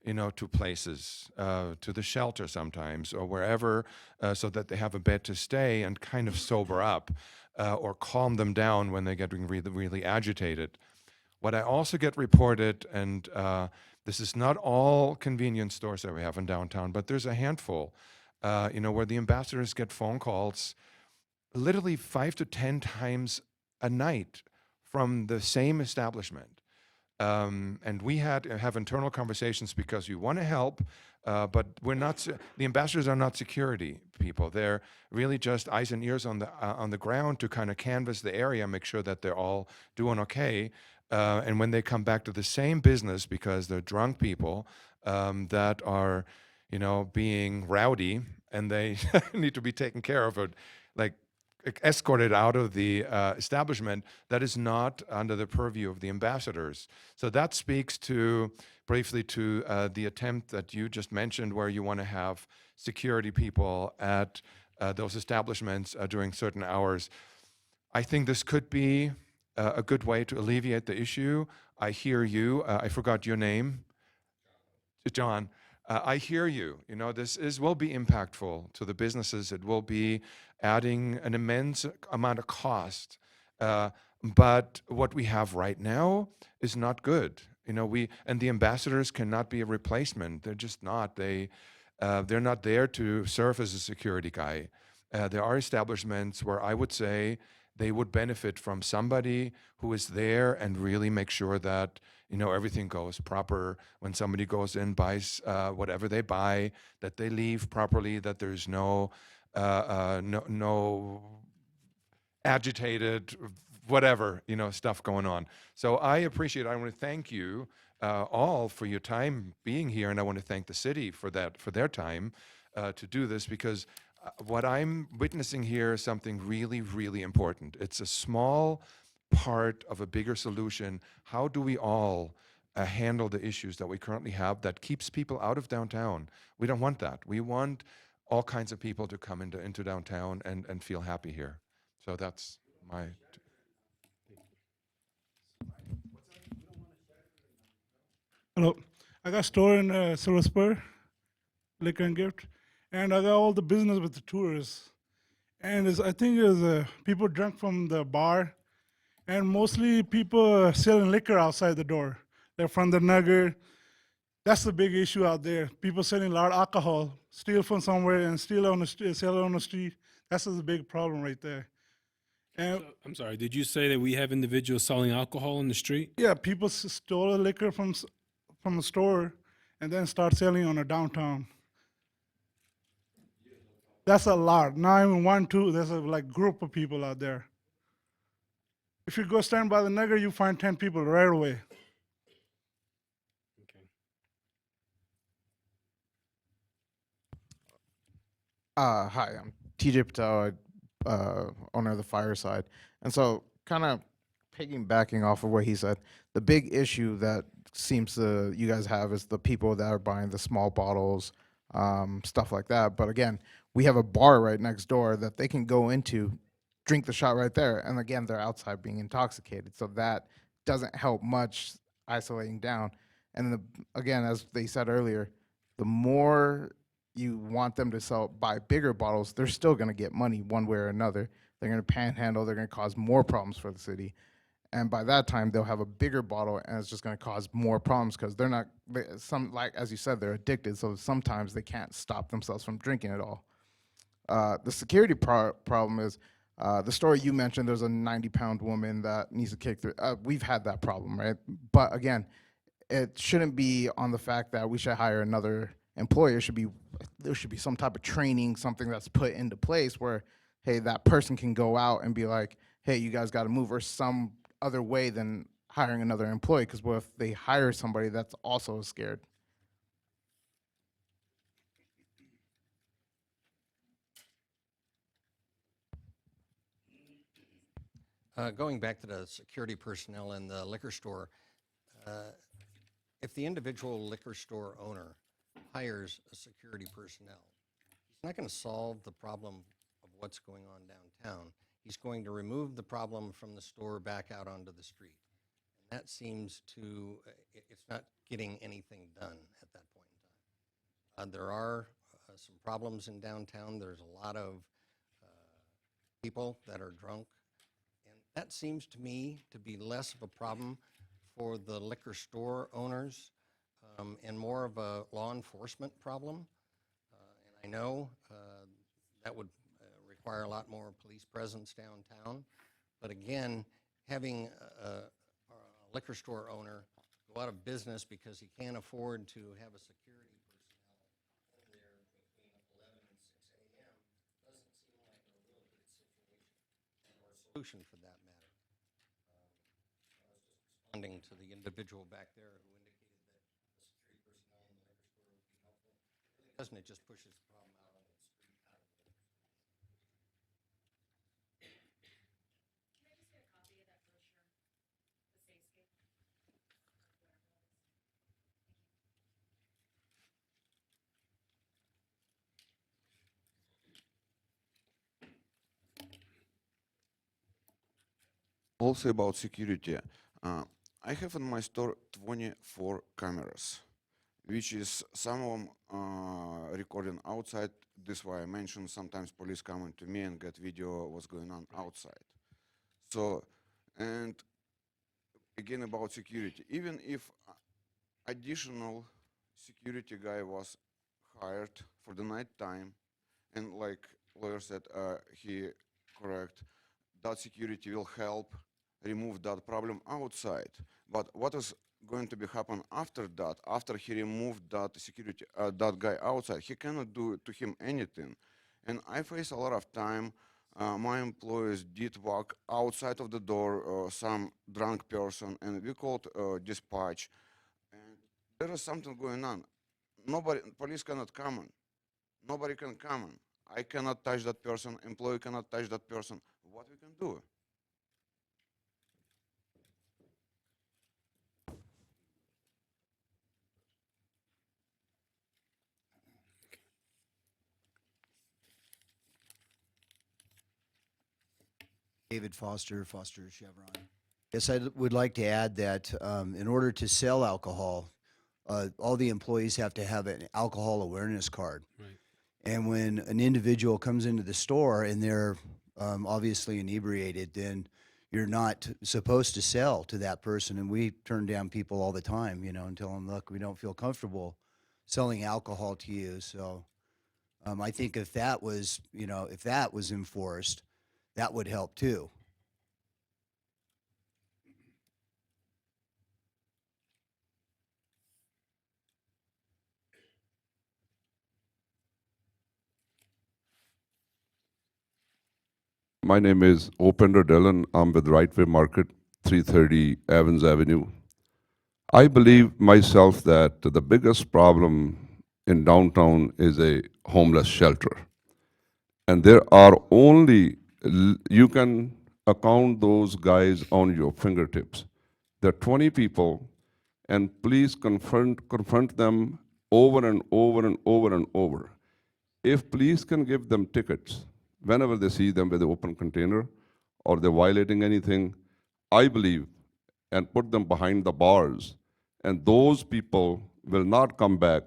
to places, to the shelter sometimes, or wherever, so that they have a bed to stay and kind of sober up, or calm them down when they're getting really, really agitated. What I also get reported, and this is not all convenience stores that we have in downtown, but there's a handful, where the ambassadors get phone calls literally 5 to 10 times a night from the same establishment. And we have internal conversations because we want to help, but we're not. The ambassadors are not security people. They're really just eyes and ears on the ground to kind of canvass the area, make sure that they're all doing okay. And when they come back to the same business because they're drunk people that are, being rowdy and they need to be taken care of, or like escorted out of the establishment, that is not under the purview of the ambassadors. So that speaks briefly to the attempt that you just mentioned, where you want to have security people at those establishments during certain hours. I think this could be a good way to alleviate the issue. I hear you. I forgot your name. John. I hear you. This will be impactful to the businesses. It will be adding an immense amount of cost. But what we have right now is not good. And the ambassadors cannot be a replacement. They're just not. They're not there to serve as a security guy. There are establishments where I would say they would benefit from somebody who is there and really make sure that everything goes proper. When somebody goes in, buys whatever they buy, that they leave properly, that there's no agitated whatever stuff going on. So I appreciate it. I want to thank you all for your time being here, and I want to thank the city for their time to do this, because what I'm witnessing here is something really, really important. It's a small part of a bigger solution. How do we all handle the issues that we currently have that keeps people out of downtown? We don't want that. We want all kinds of people to come into downtown and feel happy here. So that's my... Hello. I got a store in Silver Spur, Liquor and Gift, and I got all the business with the tourists. And I think there's people drunk from the bar, and mostly people selling liquor outside the door. They're from the Nugget. That's the big issue out there. People selling a lot of alcohol, steal from somewhere and sell it on the street. That's the big problem right there. And I'm sorry, did you say that we have individuals selling alcohol in the street? yeah, people stole the liquor from a store and then start selling on a downtown. That's a lot. Not even 1, 2. There's a group of people out there. If you go stand by the Nugget, you find 10 people right away. Hi, I'm TJ Patel, owner of the Fireside. And so, kind of piggybacking off of what he said, the big issue that seems to you guys have is the people that are buying the small bottles, stuff like that. But again, we have a bar right next door that they can go into, drink the shot right there, and again, they're outside being intoxicated. So that doesn't help much isolating down. And again, as they said earlier, the more you want them to buy bigger bottles, they're still going to get money one way or another. They're going to panhandle. They're going to cause more problems for the city. And by that time, they'll have a bigger bottle, and it's just going to cause more problems because they're not, like, as you said, they're addicted. So sometimes they can't stop themselves from drinking at all. The security problem is the story you mentioned, there's a 90-pound woman that needs to kick through. We've had that problem, right? But again, it shouldn't be on the fact that we should hire another employee. There should be some type of training, something that's put into place where, hey, that person can go out and be like, hey, you guys got to move, or some other way than hiring another employee. Because what if they hire somebody that's also scared? Going back to the security personnel in the liquor store, if the individual liquor store owner hires a security personnel, he's not going to solve the problem of what's going on downtown. He's going to remove the problem from the store back out onto the street. And that seems to, it's not getting anything done at that point in time. There are some problems in downtown. There's a lot of people that are drunk. And that seems to me to be less of a problem for the liquor store owners and more of a law enforcement problem. And I know that would require a lot more police presence downtown. But again, having a liquor store owner go out of business because he can't afford to have a security personnel in there between 11 and 6 a.m. doesn't seem like a real good situation or solution for that matter. I was just responding to the individual back there who indicated that the security personnel in the liquor store would be helpful. Really doesn't it just pushes the problem out on the street, out of the liquor store? Also about security, I have in my store 24 cameras, which is some of them recording outside. This is why I mentioned sometimes police coming to me and get video what's going on outside. So, and again about security, even if additional security guy was hired for the night time, and like lawyer said, he correct, that security will help remove that problem outside. But what is going to be happen after that? After he removed that security, that guy outside, he cannot do to him anything. And I face a lot of time. My employees did walk outside of the door, some drunk person, and we called dispatch. And there is something going on. Nobody, police cannot come in. Nobody can come in. I cannot touch that person. Employee cannot touch that person. What we can do? David Foster, Foster Chevron. Yes, I would like to add that in order to sell alcohol, all the employees have to have an alcohol awareness card. Right. And when an individual comes into the store and they're obviously inebriated, then you're not supposed to sell to that person. And we turn down people all the time, you know, and tell them, look, we don't feel comfortable selling alcohol to you. So I think if that was, you know, if that was enforced, that would help too. My name is Opender Dillon. I'm with Right Way Market, 330 Evans Avenue. I believe myself that the biggest problem in downtown is a homeless shelter. And there are only, you can account those guys on your fingertips. There are 20 people, and please confront them over and over and over and over. If police can give them tickets whenever they see them with an open container or they're violating anything, I believe, and put them behind the bars, and those people will not come back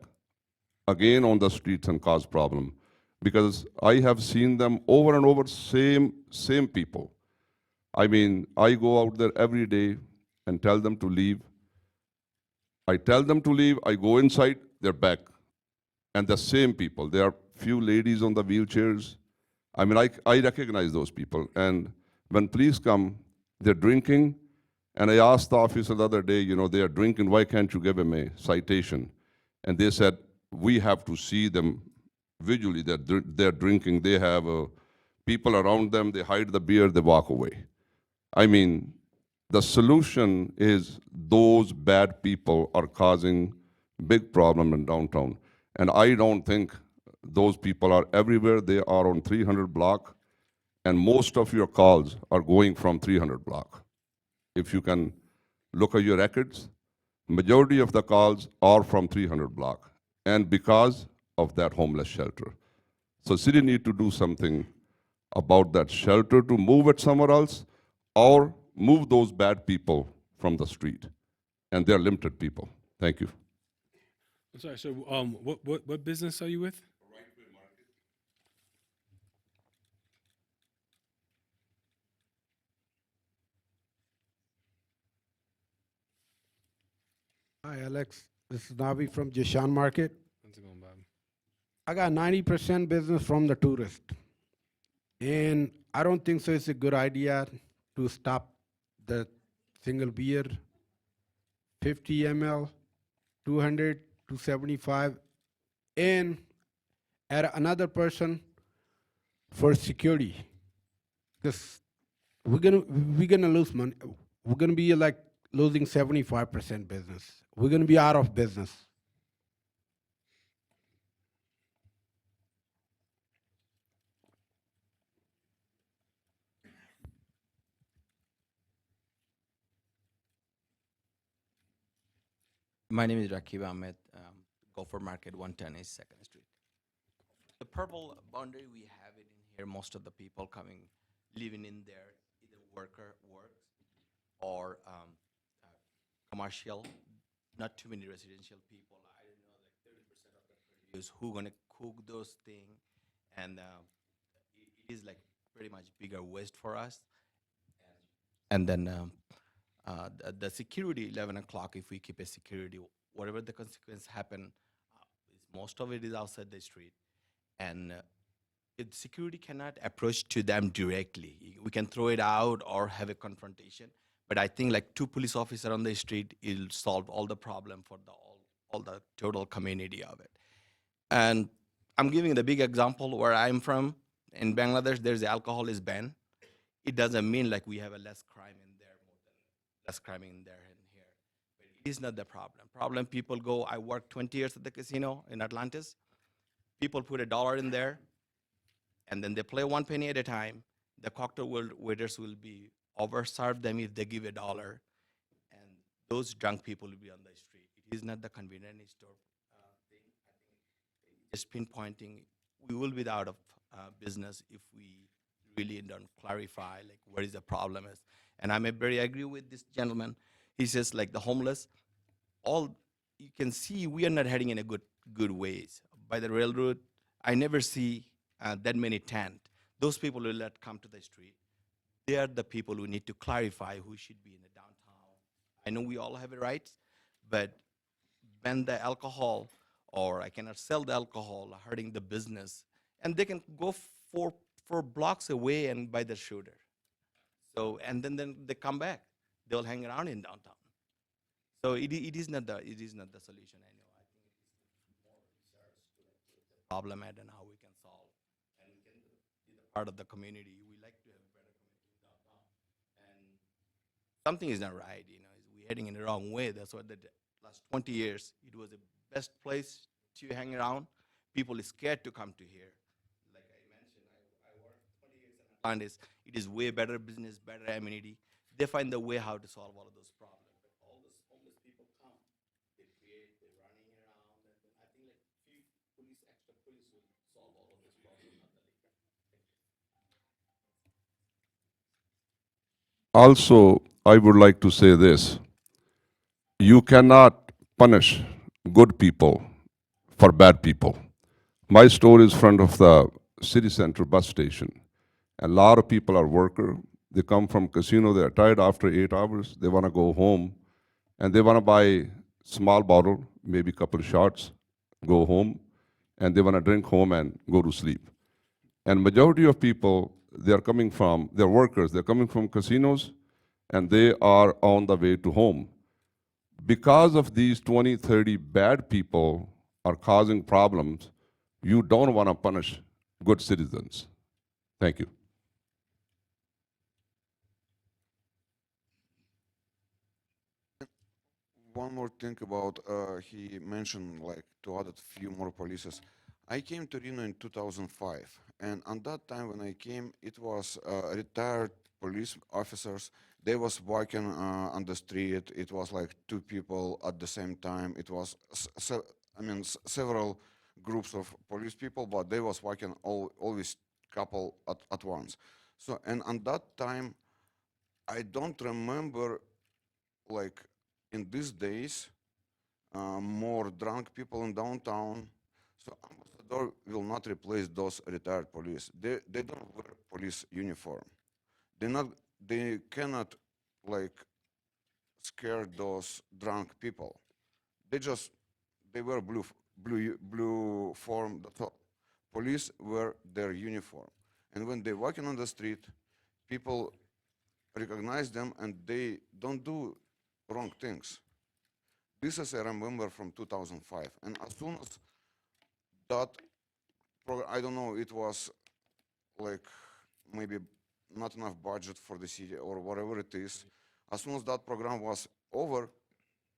again on the streets and cause problem. Because I have seen them over and over, same people. I mean, I go out there every day and tell them to leave. I tell them to leave, I go inside, they're back. And the same people. There are few ladies on the wheelchairs. I mean, I recognize those people. And when police come, they're drinking. And I asked the officer the other day, you know, they are drinking, why can't you give them a citation? And they said, we have to see them visually, that they're drinking, they have people around them, they hide the beer, they walk away. I mean, the solution is those bad people are causing big problem in downtown. And I don't think those people are everywhere. They are on 300 block, and most of your calls are going from 300 block. If you can look at your records, majority of the calls are from 300 block, and because of that homeless shelter. So city need to do something about that shelter to move it somewhere else, or move those bad people from the street. And they're limited people. Thank you. I'm sorry, so what business are you with? Hi, Alex. This is Navi from Jishan Market. How's it going, Bob? I got 90% business from the tourist. And I don't think so it's a good idea to stop the single beer, 50 ml, 200 to 75, and add another person for security. Because we're gonna lose money. We're gonna be like losing 75% business. We're gonna be out of business. My name is Rakib Ahmed, Gopher Market, 110 East 2nd Street. The purple boundary, we have it in here. Most of the people living in there, either works or commercial. Not too many residential people. I don't know, like 30% of the produce. Who gonna cook those things? And it is like pretty much bigger waste for us. And then the security, 11 o'clock, if we keep a security, whatever the consequence happen, most of it is outside the street. And if security cannot approach to them directly, we can throw it out or have a confrontation. But I think like 2 police officers on the street will solve all the problem for all the total community of it. And I'm giving the big example where I'm from. In Bangladesh, there's alcohol is banned. It doesn't mean like we have a less crime in there, more than less crime in there and here. But it is not the problem. Problem, people go, I worked 20 years at the casino in Atlantis. People put $1 in there, and then they play 1 penny at a time. The cocktail waiters will be overserve them if they give $1, and those drunk people will be on the street. It is not the convenience store thing. I think just pinpointing, we will be out of business if we really don't clarify like what is the problem is. And I'm very agree with this gentleman. He says like the homeless, all you can see we are not heading in a good ways. By the railroad, I never see that many tent. Those people will let come to the street. They are the people who need to clarify who should be in the downtown. I know we all have a right, but ban the alcohol, or I cannot sell the alcohol, hurting the business, and they can go for blocks away and buy the shooter. So and then they come back. They'll hang around in downtown. So it is not the solution. I know. I think it is more research to the problem and how we can solve, and we can be the part of the community. We like to have a better community downtown, and something is not right. You know, we're heading in the wrong way. That's why the last 20 years it was the best place to hang around. People are scared to come to here. Like I mentioned, I worked 20 years in Atlantis. It is way better business, better amenity. They find the way how to solve all of those problems. But all those homeless people come, they're running around, and then I think like few extra police will solve all of those problems. Also, I would like to say this. You cannot punish good people for bad people. My store is front of the city center bus station. A lot of people are worker. They come from casino. They are tired after 8 hours. They want to go home, and they want to buy small bottle, maybe a couple of shots, go home, and they want to drink home and go to sleep. And majority of people, they're workers, they're coming from casinos, and they are on the way to home. Because of these 20, 30 bad people are causing problems, you don't want to punish good citizens. Thank you. One more thing about, he mentioned like to add a few more polices. I came to Reno in 2005, and on that time when I came, it was retired police officers. They was walking on the street. It was like two people at the same time. It was, several groups of police people, but they was walking always couple at once. So, and on that time, I don't remember like in these days, more drunk people in downtown. So ambassador will not replace those retired police. They don't wear police uniform. They cannot like scare those drunk people. They wear blue form. That's all. Police wear their uniform, and when they walking on the street, people recognize them and they don't do wrong things. This is I remember from 2005, and as soon as that, I don't know, it was like maybe not enough budget for the city or whatever it is. As soon as that program was over,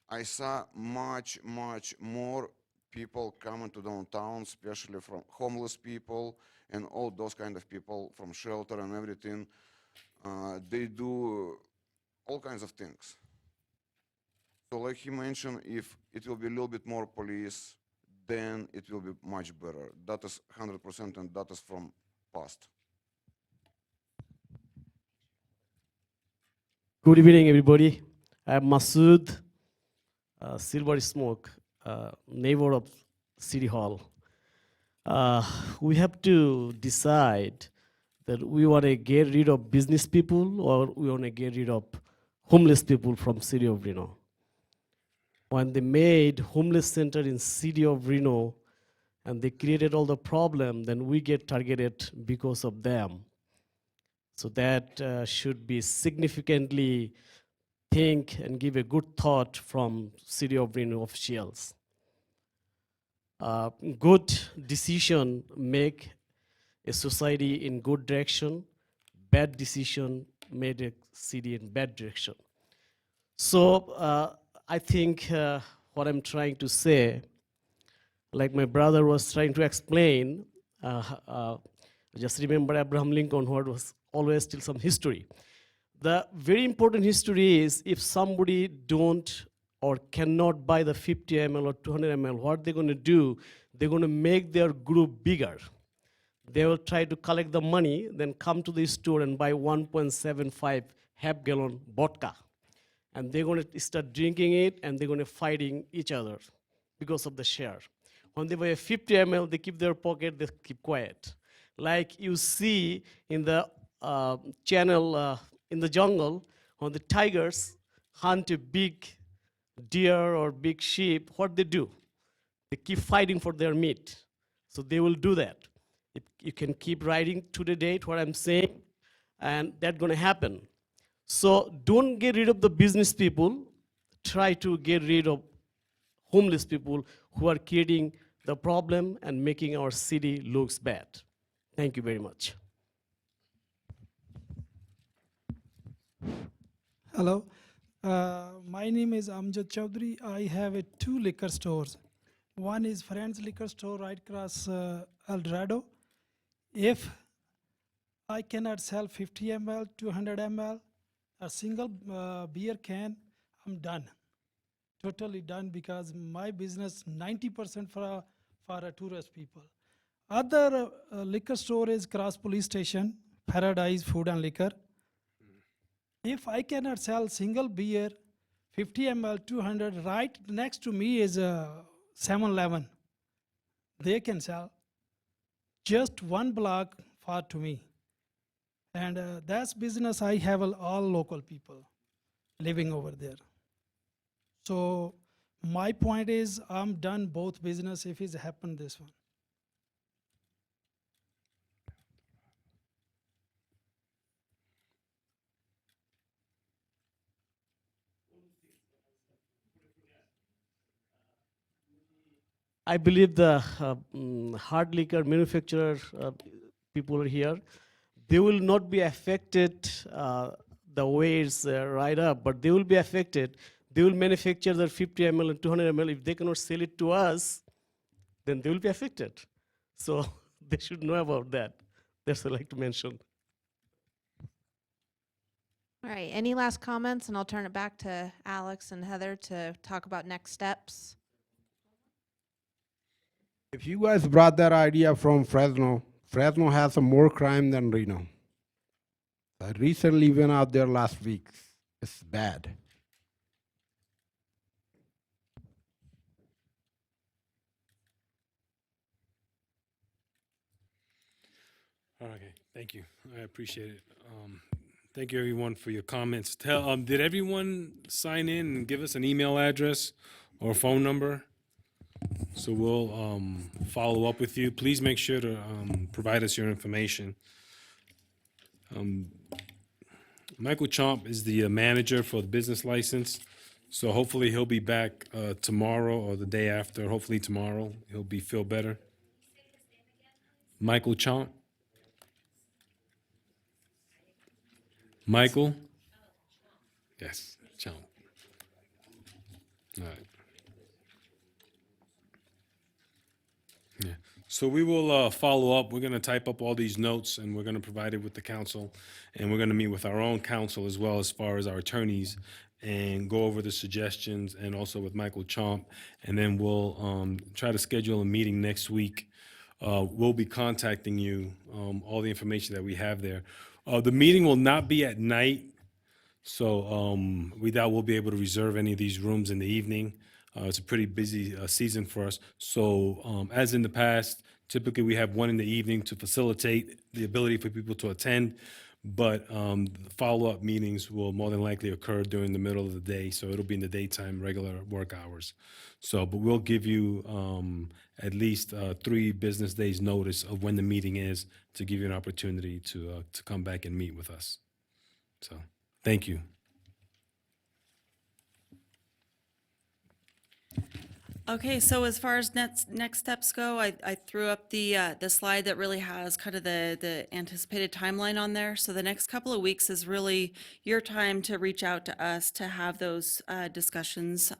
I saw much more people coming to downtown, especially from homeless people and all those kind of people from shelter and everything. They do all kinds of things. So like he mentioned, if it will be a little bit more police, then it will be much better. That is 100%, and that is from past. Good evening, everybody. I'm Masood, Silver Smoke, neighbor of City Hall. We have to decide that we want to get rid of business people or we want to get rid of homeless people from City of Reno. When they made homeless center in City of Reno and they created all the problem, then we get targeted because of them. So that should be significantly think and give a good thought from City of Reno officials. Good decision make a society in good direction. Bad decision made a city in bad direction. So I think what I'm trying to say, like my brother was trying to explain, just remember Abraham Lincoln, who was always still some history. The very important history is if somebody don't or cannot buy the 50 ml or 200 ml, what they're going to do, they're going to make their group bigger. They will try to collect the money, then come to the store and buy 1.75 half-gallon vodka. And they're going to start drinking it, and they're going to fighting each other because of the share. When they buy a 50 ml, they keep their pocket, they keep quiet. Like you see in the channel in the jungle, when the tigers hunt a big deer or big sheep, what they do? They keep fighting for their meat. So they will do that. You can keep writing to the date what I'm saying, and that's going to happen. So don't get rid of the business people. Try to get rid of homeless people who are creating the problem and making our city looks bad. Thank you very much. Hello, my name is Amjad Chaudhary. I have 2 liquor stores. One is Friends Liquor Store right across El Dorado. If I cannot sell 50 ml, 200 ml, a single beer can, I'm done. Totally done, because my business 90% for tourist people. Other liquor store is Cross Police Station, Paradise Food and Liquor. If I cannot sell single beer, 50 ml, 200, right next to me is 7-Eleven. they can sell just one block far to me. And that's business I have all local people living over there. So my point is I'm done both business if it's happened this one. I believe the hard liquor manufacturer people are here. They will not be affected the way it's right up, but they will be affected. They will manufacture their 50 ml and 200 ml. If they cannot sell it to us, then they will be affected. So they should know about that. That's what I'd like to mention. All right, any last comments? And I'll turn it back to Alex and Heather to talk about next steps. If you guys brought that idea from Fresno, Fresno has some more crime than Reno. I recently went out there last week. It's bad. Okay, thank you. I appreciate it. Thank you, everyone, for your comments. Did everyone sign in and give us an email address or phone number? So we'll follow up with you. Please make sure to provide us your information. Michael Chomp is the manager for the business license. So hopefully he'll be back tomorrow or the day after. Hopefully tomorrow he'll feel better. Michael Chomp. Michael? Yes, Chomp. All right. Yeah. So we will follow up. We're going to type up all these notes and we're going to provide it with the council. And we're going to meet with our own council as well as far as our attorneys and go over the suggestions and also with Michael Chomp. And then we'll try to schedule a meeting next week. We'll be contacting you, all the information that we have there. The meeting will not be at night. So we doubt we'll be able to reserve any of these rooms in the evening. It's a pretty busy season for us. So as in the past, typically we have one in the evening to facilitate the ability for people to attend. But the follow-up meetings will more than likely occur during the middle of the day. So it'll be in the daytime, regular work hours. So, but we'll give you at least 3 business days notice of when the meeting is to give you an opportunity to come back and meet with us. So, thank you. Okay, so as far as next steps go, I threw up the slide that really has kind of the anticipated timeline on there. So the next couple of weeks is really your time to reach out to us, to have those discussions,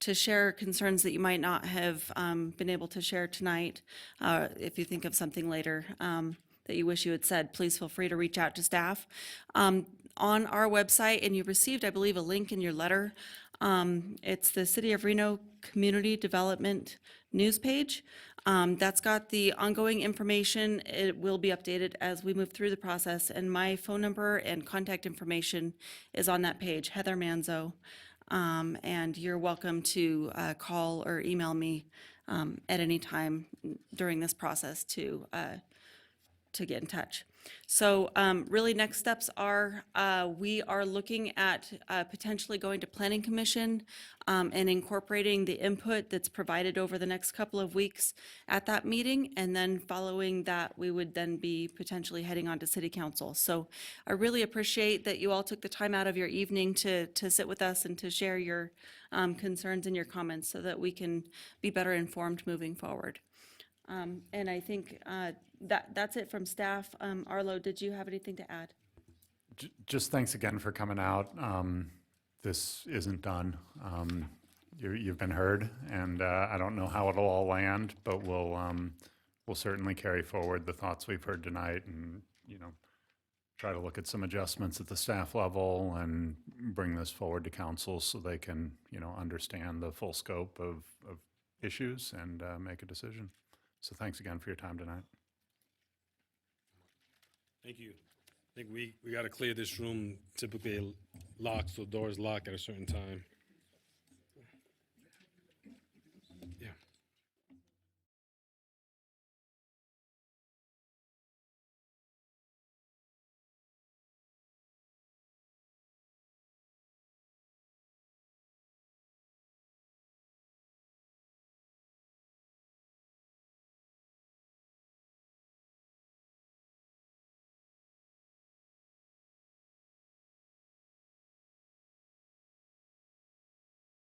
to share concerns that you might not have been able to share tonight. If you think of something later that you wish you had said, please feel free to reach out to staff. On our website, and you received, I believe, a link in your letter. It's the City of Reno Community Development news page. That's got the ongoing information. It will be updated as we move through the process, and my phone number and contact information is on that page, Heather Manzo. And you're welcome to call or email me at any time during this process to get in touch. So really next steps are we are looking at potentially going to Planning Commission and incorporating the input that's provided over the next couple of weeks at that meeting. And then following that, we would then be potentially heading on to City Council. So I really appreciate that you all took the time out of your evening to sit with us and to share your concerns and your comments so that we can be better informed moving forward. And I think that's it from staff. Arlo, did you have anything to add? Just thanks again for coming out. This isn't done. You've been heard, and I don't know how it'll all land, but we'll certainly carry forward the thoughts we've heard tonight, and try to look at some adjustments at the staff level and bring this forward to council so they can understand the full scope of issues and make a decision. So thanks again for your time tonight. Thank you. I think we got to clear this room. Typically locked, so doors lock at a certain time.